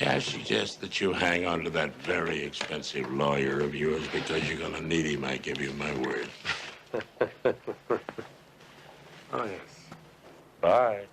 May I suggest that you hang on to that very expensive lawyer of yours because you're going to need him, I give you my word. Oh, yes. Bye.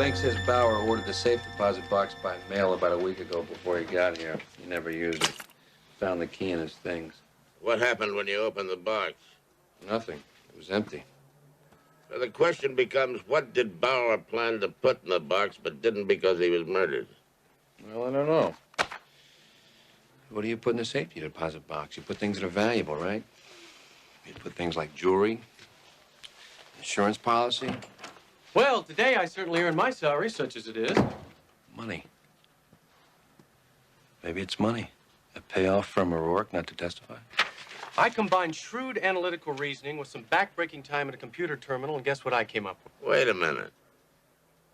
Frank says Bauer ordered the safe deposit box by mail about a week ago before he got here. He never used it. Found the key in his things. What happened when you opened the box? Nothing. It was empty. So the question becomes, what did Bauer plan to put in the box but didn't because he was murdered? Well, I don't know. What do you put in the safety deposit box? You put things that are valuable, right? You put things like jewelry, insurance policy. Well, today I certainly earned my salary, such as it is. Money. Maybe it's money. A payoff from O'Rourke not to testify. I combined shrewd analytical reasoning with some backbreaking time at a computer terminal, and guess what I came up with? Wait a minute.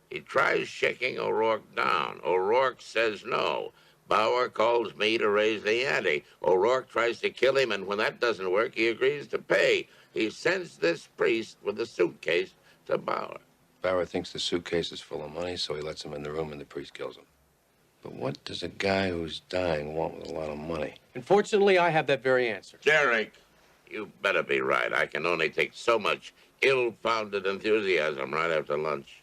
He tries shaking O'Rourke down. O'Rourke says no. Bauer calls me to raise the ante. O'Rourke tries to kill him, and when that doesn't work, he agrees to pay. He sends this priest with the suitcase to Bauer. Bauer thinks the suitcase is full of money, so he lets him in the room and the priest kills him. But what does a guy who's dying want with a lot of money? Unfortunately, I have that very answer. Derek, you better be right. I can only take so much ill-founded enthusiasm right after lunch.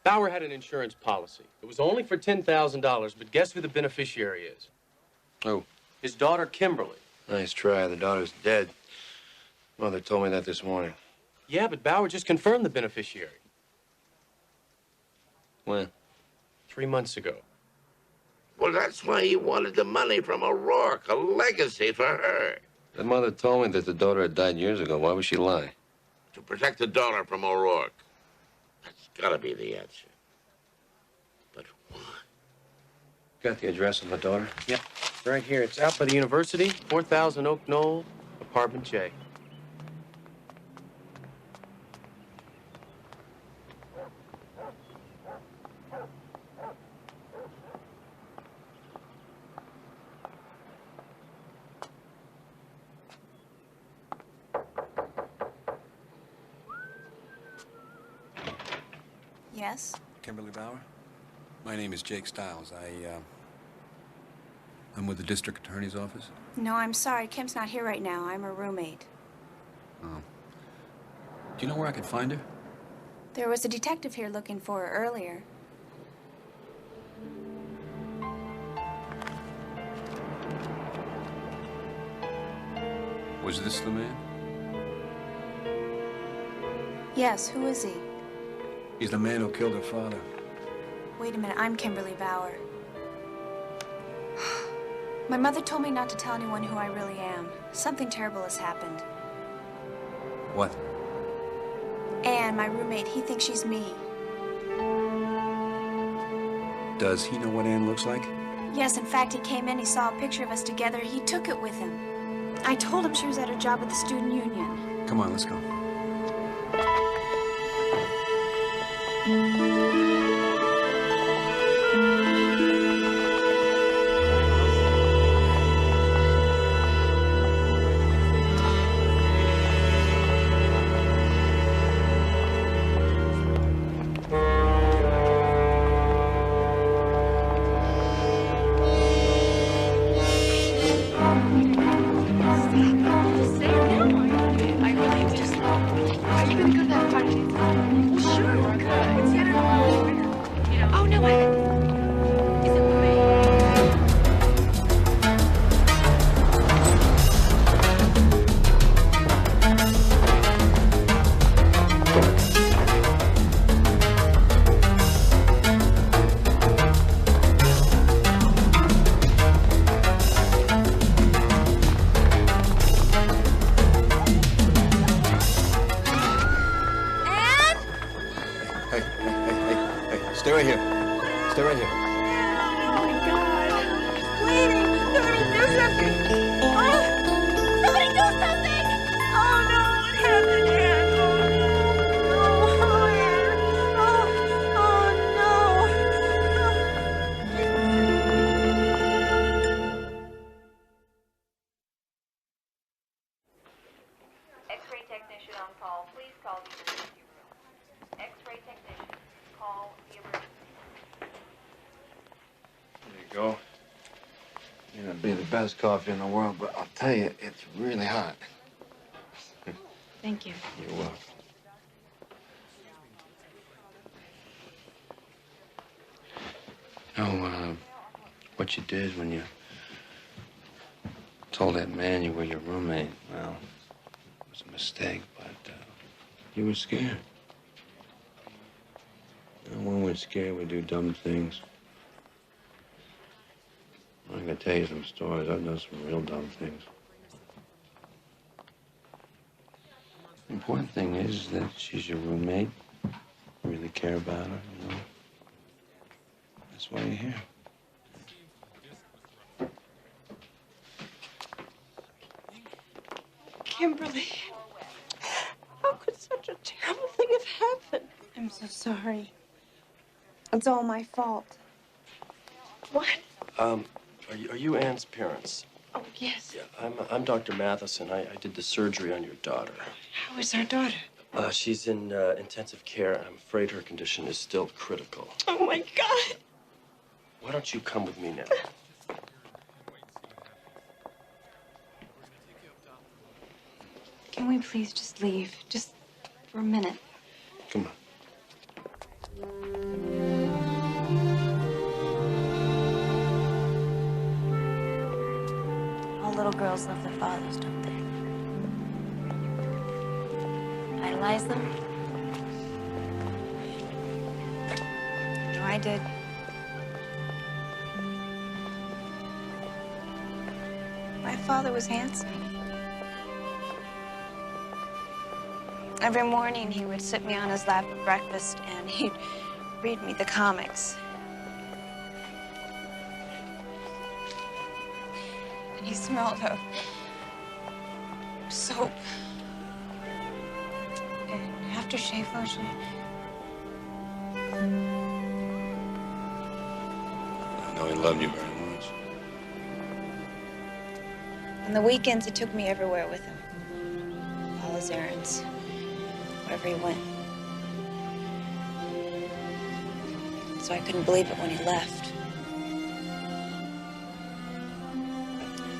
Bauer had an insurance policy. It was only for $10,000, but guess who the beneficiary is? Who? His daughter, Kimberly. Nice try. The daughter's dead. Mother told me that this morning. Yeah, but Bauer just confirmed the beneficiary. When? 3 months ago. Well, that's why he wanted the money from O'Rourke, a legacy for her. The mother told me that the daughter had died years ago. Why would she lie? To protect the daughter from O'Rourke. That's gotta be the answer. But why? Got the address of the daughter? Yeah, right here. It's out by the university, 4000 Oak Knoll, apartment J. Yes? Kimberly Bauer? My name is Jake Stiles. I'm with the district attorney's office. No, I'm sorry. Kim's not here right now. I'm her roommate. Oh. Do you know where I could find her? There was a detective here looking for her earlier. Was this the man? Yes, who is he? He's the man who killed her father. Wait a minute, I'm Kimberly Bauer. My mother told me not to tell anyone who I really am. Something terrible has happened. What? Ann, my roommate, he thinks she's me. Does he know what Ann looks like? Yes, in fact, he came in, he saw a picture of us together, he took it with him. I told him she was at her job with the student union. Come on, let's go. Stay right here. Stay right here. Oh, my God. He's bleeding. Somebody do something. Oh, somebody do something. Oh, no. What happened, Ann? Oh, Ann. Oh, no. X-ray technician on call. Please call the emergency room. X-ray technician, call the emergency room. There you go. May not be the best coffee in the world, but I'll tell you, it's really hot. Thank you. You're welcome. know, what you did when you told that man you were your roommate, well, it was a mistake, but you were scared. You know, when we're scared, we do dumb things. I can tell you some stories. I've done some real dumb things. The important thing is that she's your roommate. You really care about her, you know. That's why you're here. Kimberly, how could such a terrible thing have happened? I'm so sorry. It's all my fault. What? Are you Ann's parents? Oh, yes. Yeah, I'm Dr. Matheson. I did the surgery on your daughter. How is our daughter? She's in intensive care. I'm afraid her condition is still critical. Oh, my God. Why don't you come with me now? Can we please just leave? Just for a minute. Come on. All little girls love their fathers, don't they? Idolize them? No, I did. My father was handsome. Every morning, he would sit me on his lap at breakfast, and he'd read me the comics. And he smelled of soap and aftershave lotion. I know he loved you very much. On the weekends, he took me everywhere with him. All his errands. Wherever he went. So I couldn't believe it when he left.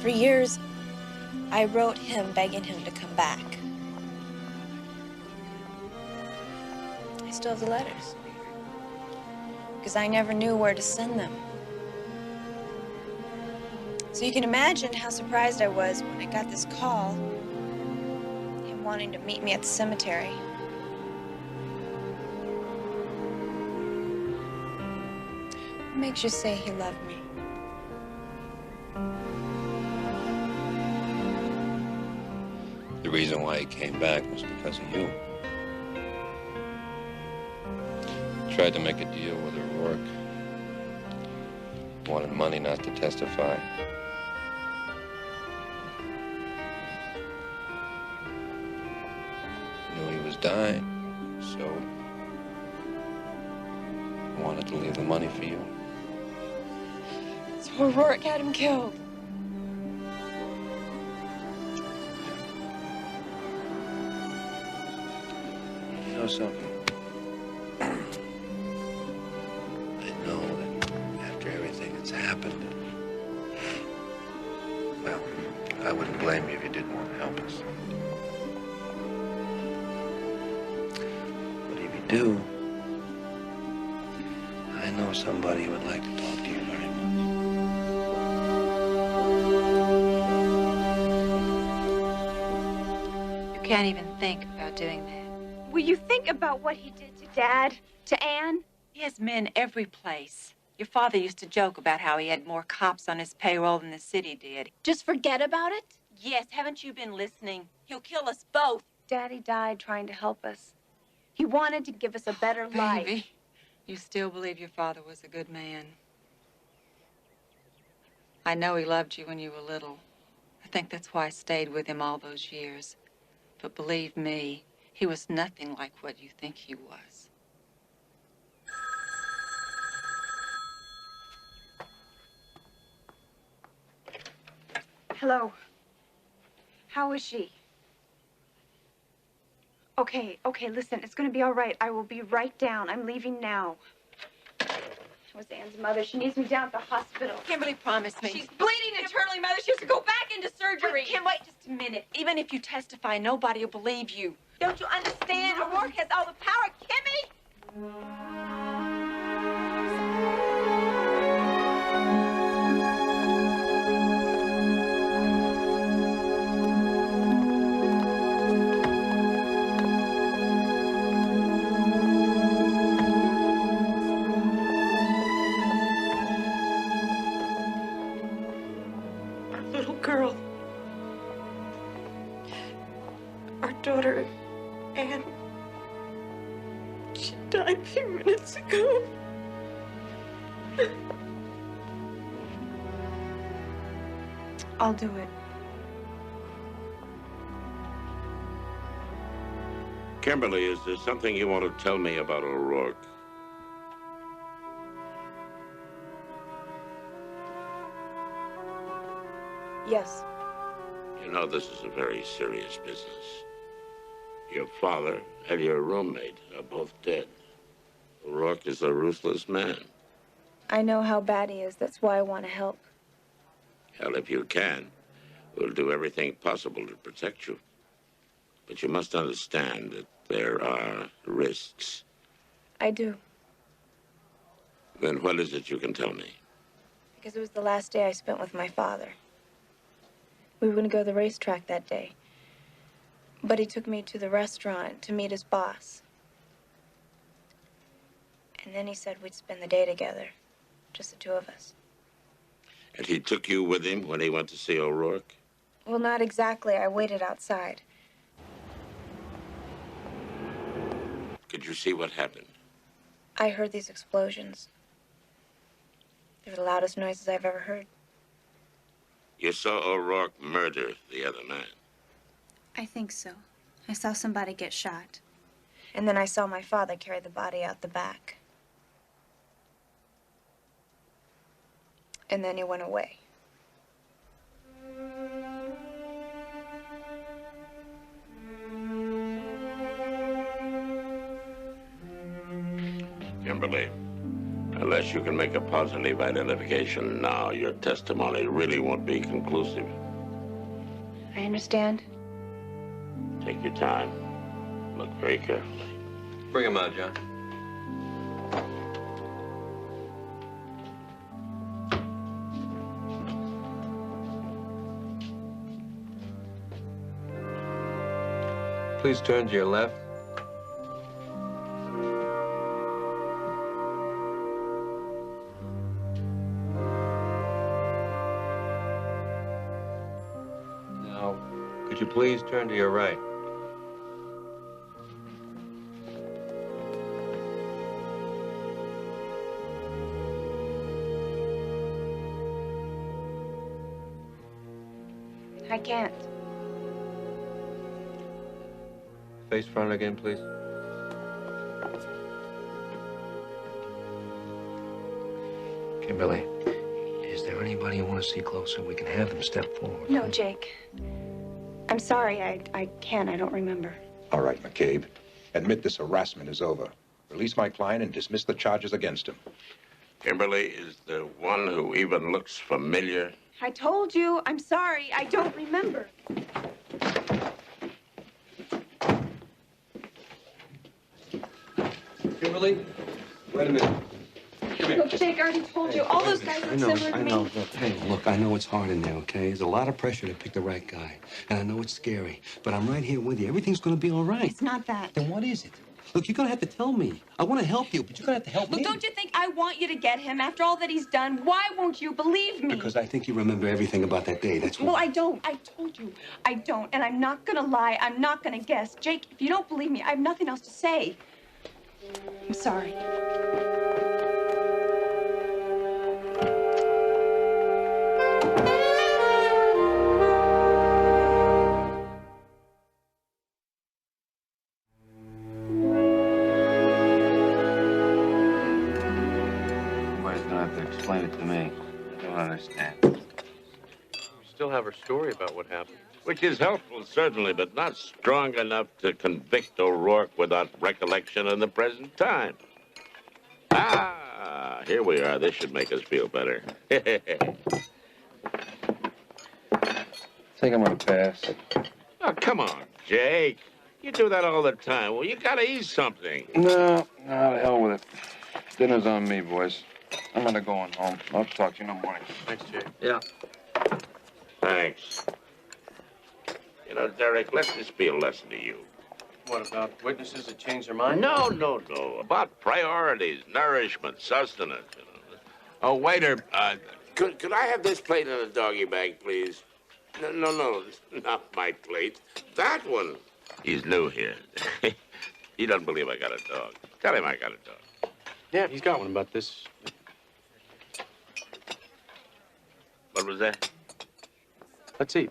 For years, I wrote him begging him to come back. I still have the letters. Because I never knew where to send them. So you can imagine how surprised I was when I got this call, him wanting to meet me at the cemetery. What makes you say he loved me? The reason why he came back was because of you. He tried to make a deal with O'Rourke. Wanted money not to testify. Knew he was dying, so wanted to leave the money for you. So O'Rourke had him killed. You know something? I know that after everything that's happened, well, I wouldn't blame you if you didn't want to help us. But if you do, I know somebody who would like to talk to you very much. You can't even think about doing that. Will you think about what he did to Dad, to Ann? He has men every place. Your father used to joke about how he had more cops on his payroll than the city did. Just forget about it? Yes, haven't you been listening? He'll kill us both. Daddy died trying to help us. He wanted to give us a better life. Baby, you still believe your father was a good man. I know he loved you when you were little. I think that's why I stayed with him all those years. But believe me, he was nothing like what you think he was. Hello. How is she? Okay, listen, it's gonna be all right. I will be right down. I'm leaving now. It was Ann's mother. She needs me down at the hospital. Kimberly promised me. She's bleeding internally, Mother. She has to go back into surgery. Kim, wait just a minute. Even if you testify, nobody will believe you. Don't you understand? O'Rourke has all the power. Kimmy! girl. Our daughter, Anne. She died a few minutes ago. I'll do it. Kimberly, is there something you want to tell me about O'Rourke? Yes. You know, this is a very serious business. Your father and your roommate are both dead. O'Rourke is a ruthless man. I know how bad he is. That's why I want to help. Hell, if you can, we'll do everything possible to protect you. But you must understand that there are risks. I do. Then what is it you can tell me? Because it was the last day I spent with my father. We were going to go to the racetrack that day. But he took me to the restaurant to meet his boss. And then he said we'd spend the day together. Just the two of us. And he took you with him when he went to see O'Rourke? Well, not exactly. I waited outside. Could you see what happened? I heard these explosions. They were the loudest noises I've ever heard. You saw O'Rourke murder the other man. I think so. I saw somebody get shot. And then I saw my father carry the body out the back. And then he went away. Kimberly, unless you can make a positive identification now, your testimony really won't be conclusive. I understand. Take your time. Look very carefully. Bring him out, John. Please turn to your left. Now, could you please turn to your right? I can't. Face front again, please. Kimberly, is there anybody you want to see closer? We can have them step forward. No, Jake. I'm sorry. I can't. I don't remember. All right, McCabe. Admit this harassment is over. Release my client and dismiss the charges against him. Kimberly is the one who even looks familiar. I told you. I'm sorry. I don't remember. Kimberly, wait a minute. Come here. Look, Jake, I already told you. All those guys look similar to I me. know. Look, I know it's hard in there, okay? There's a lot of pressure to pick the right guy. And I know it's scary. But I'm right here with you. Everything's gonna be all right. It's not that. Then what is it? Look, you're gonna have to tell me. I want to help you, but you're gonna have to help Look, me. don't you think I want you to get him after all that he's done? Why won't you believe me? Because I think you remember everything about that day. That's why. Well, I don't. I told you. I don't. And I'm not gonna lie. I'm not gonna guess. Jake, if you don't believe me, I have nothing else to say. I'm sorry. Somebody's gonna have to explain it to me. I don't understand. You still have her story about what happened. Which is helpful, certainly, but not strong enough to convict O'Rourke without recollection in the present time. Ah, here we are. This should make us feel better. Think I'm gonna pass. Oh, come on, Jake. You do that all the time. Well, you gotta eat something. No, to hell with it. Dinner's on me, boys. I'm gonna go on home. I'll talk to you in the morning. Thanks, Jake. Yeah. Thanks. You know, Derek, let this be a lesson to you. What, about witnesses that change their mind? No. About priorities, nourishment, sustenance. You know. Oh, waiter, could I have this plate in a doggy bag, please? No, not my plate. That one. He's new here. He doesn't believe I got a dog. Tell him I got a dog. Yeah, he's got one about this. What was that? Let's eat.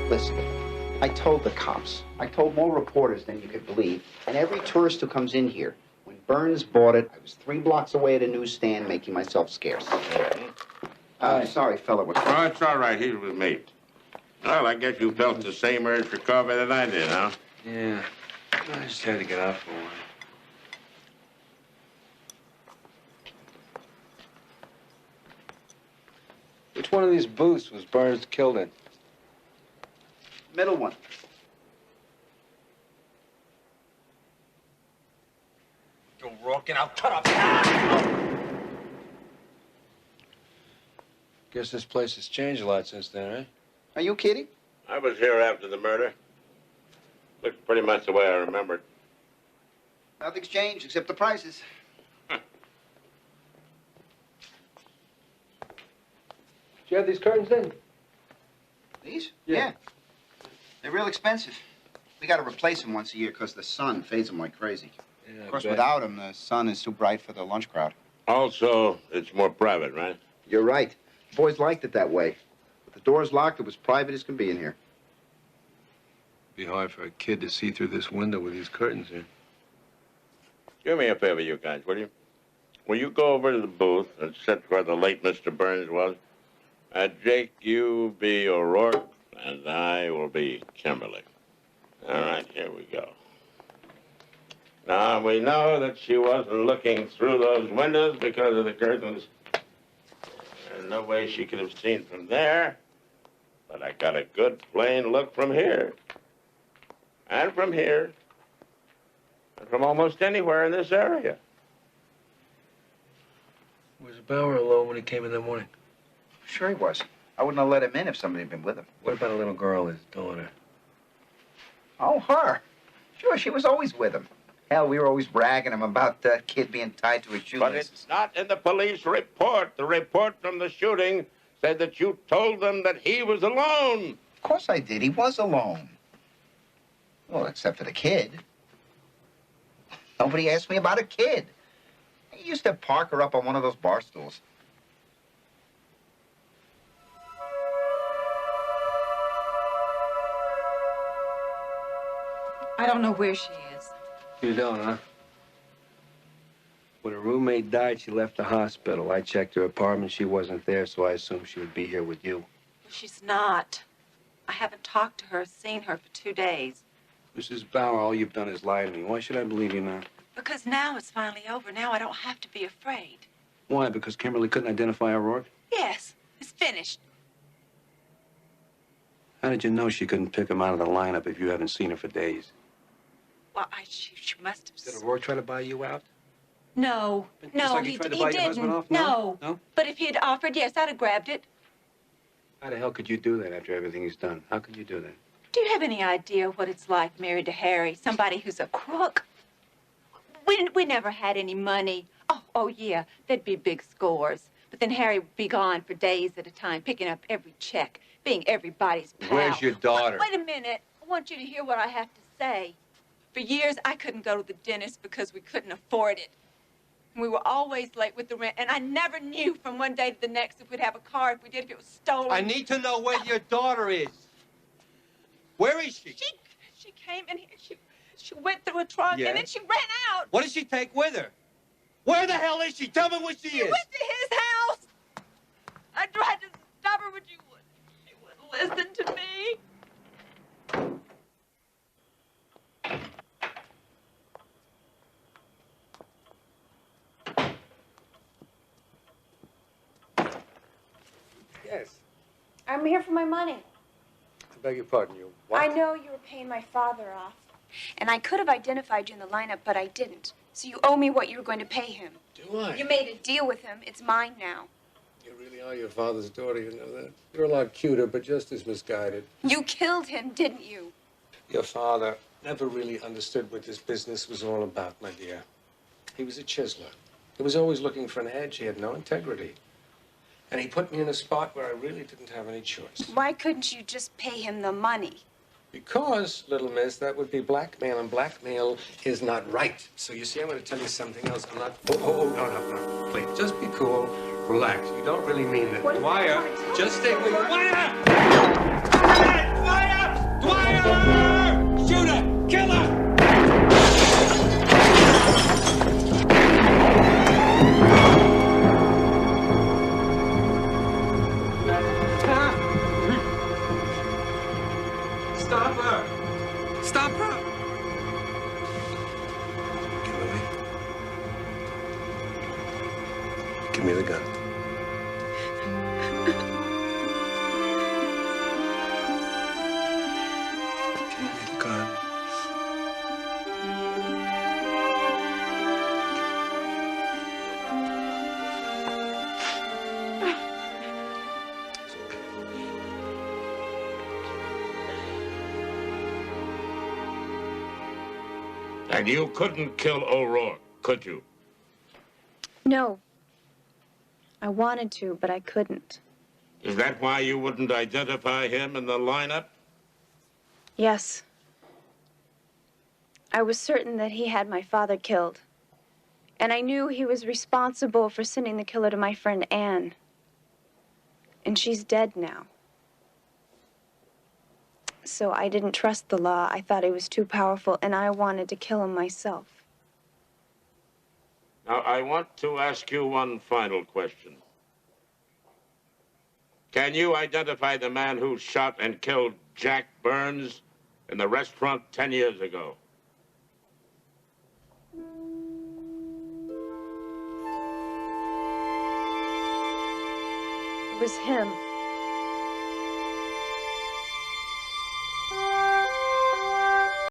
Listen, I told the cops. I told more reporters than you could believe. And every tourist who comes in here, when Burns bought it, I was 3 blocks away at a newsstand making myself scarce. Sorry, fella. Oh, it's all right. He's with me. Well, I guess you felt the same urge for coffee that I did, huh? Yeah. I just had to get out for a while. Which one of these booths was Burns killed in? Middle one. You're rocking. I'll cut up. Guess this place has changed a lot since then, eh? Are you kidding? I was here after the murder. Looked pretty much the way I remembered. Nothing's changed except the prices. Did you have these curtains in? These? Yeah. They're real expensive. We got to replace them once a year because the sun fades them like crazy. Yeah, of course, without them, the sun is too bright for the lunch crowd. Also, it's more private, right? You're right. The boys liked it that way. With the doors locked, it was private as can be in here. Be hard for a kid to see through this window with these curtains in. Do me a favor, you guys, will you? Will you go over to the booth and sit where the late Mr. Burns was? Jake, you be O'Rourke, and I will be Kimberly. All right, here we go. Now, we know that she wasn't looking through those windows because of the curtains. There's no way she could have seen from there. But I got a good plain look from here. And from here. And from almost anywhere in this area. Was Bauer alone when he came in the morning? Sure he was. I wouldn't have let him in if somebody had been with him. What about a little girl, his daughter? Oh, her. Sure, she was always with him. Hell, we were always bragging him about the kid being tied to his shoelaces. But it's not in the police report. The report from the shooting said that you told them that he was alone. Of course I did. He was alone. Well, except for the kid. Nobody asked me about a kid. He used to park her up on one of those bar stools. I don't know where she is. You don't, huh? When her roommate died, she left the hospital. I checked her apartment. She wasn't there, so I assumed she would be here with you. She's not. I haven't talked to her, seen her for 2 days. Mrs. Bauer, all you've done is lie to me. Why should I believe you now? Because now it's finally over. Now I don't have to be afraid. Why? Because Kimberly couldn't identify O'Rourke? Yes, it's finished. How did you know she couldn't pick him out of the lineup if you haven't seen her for days? Well, she must have... Did O'Rourke try to buy you out? No, Just no, like he tried to buy your husband didn't. off? No. No? But if he had offered, yes, I'd have grabbed it. How the hell could you do that after everything he's done? How could you do that? Do you have any idea what it's like married to Harry, somebody who's a crook? We never had any money. Oh, yeah, there'd be big scores. But then Harry would be gone for days at a time, picking up every check, being everybody's pal. Where's your daughter? Wait a minute. I want you to hear what I have to say. For years, I couldn't go to the dentist because we couldn't afford it. We were always late with the rent, and I never knew from one day to the next if we'd have a car, if we did, if it was stolen. I need to know where your daughter is. Where is she? She came in here, she went through a trunk, Yeah. and then she ran out. What did she take with her? Where the hell is she? Tell me where she is. She went to his house. I tried to stop her, but she wouldn't listen to me. Yes. I'm here for my money. I beg your pardon, you what? I know you were paying my father off. And I could have identified you in the lineup, but I didn't. So you owe me what you were going to pay him. Do I? You made a deal with him. It's mine now. You really are your father's daughter, you know that? You're a lot cuter, but just as misguided. You killed him, didn't you? Your father never really understood what this business was all about, my dear. He was a chiseler. He was always looking for an edge. He had no integrity. And he put me in a spot where I really didn't have any choice. Why couldn't you just pay him the money? Because, little miss, that would be blackmail, and blackmail is not right. So you see, I'm going to tell you something else. I'm not... No, please. Just be cool. Relax. You don't really mean that. Dwyer, just take me... Dwyer! Dwyer! Dwyer! Shoot her! Kill her! Stop her! Stop her! Give me the gun. Give me the gun. And you couldn't kill O'Rourke, could you? No. I wanted to, but I couldn't. Is that why you wouldn't identify him in the lineup? Yes. I was certain that he had my father killed. And I knew he was responsible for sending the killer to my friend Anne. And she's dead now. So I didn't trust the law. I thought he was too powerful, and I wanted to kill him myself. Now, I want to ask you one final question. Can you identify the man who shot and killed Jack Burns in the restaurant 10 years ago? It was him.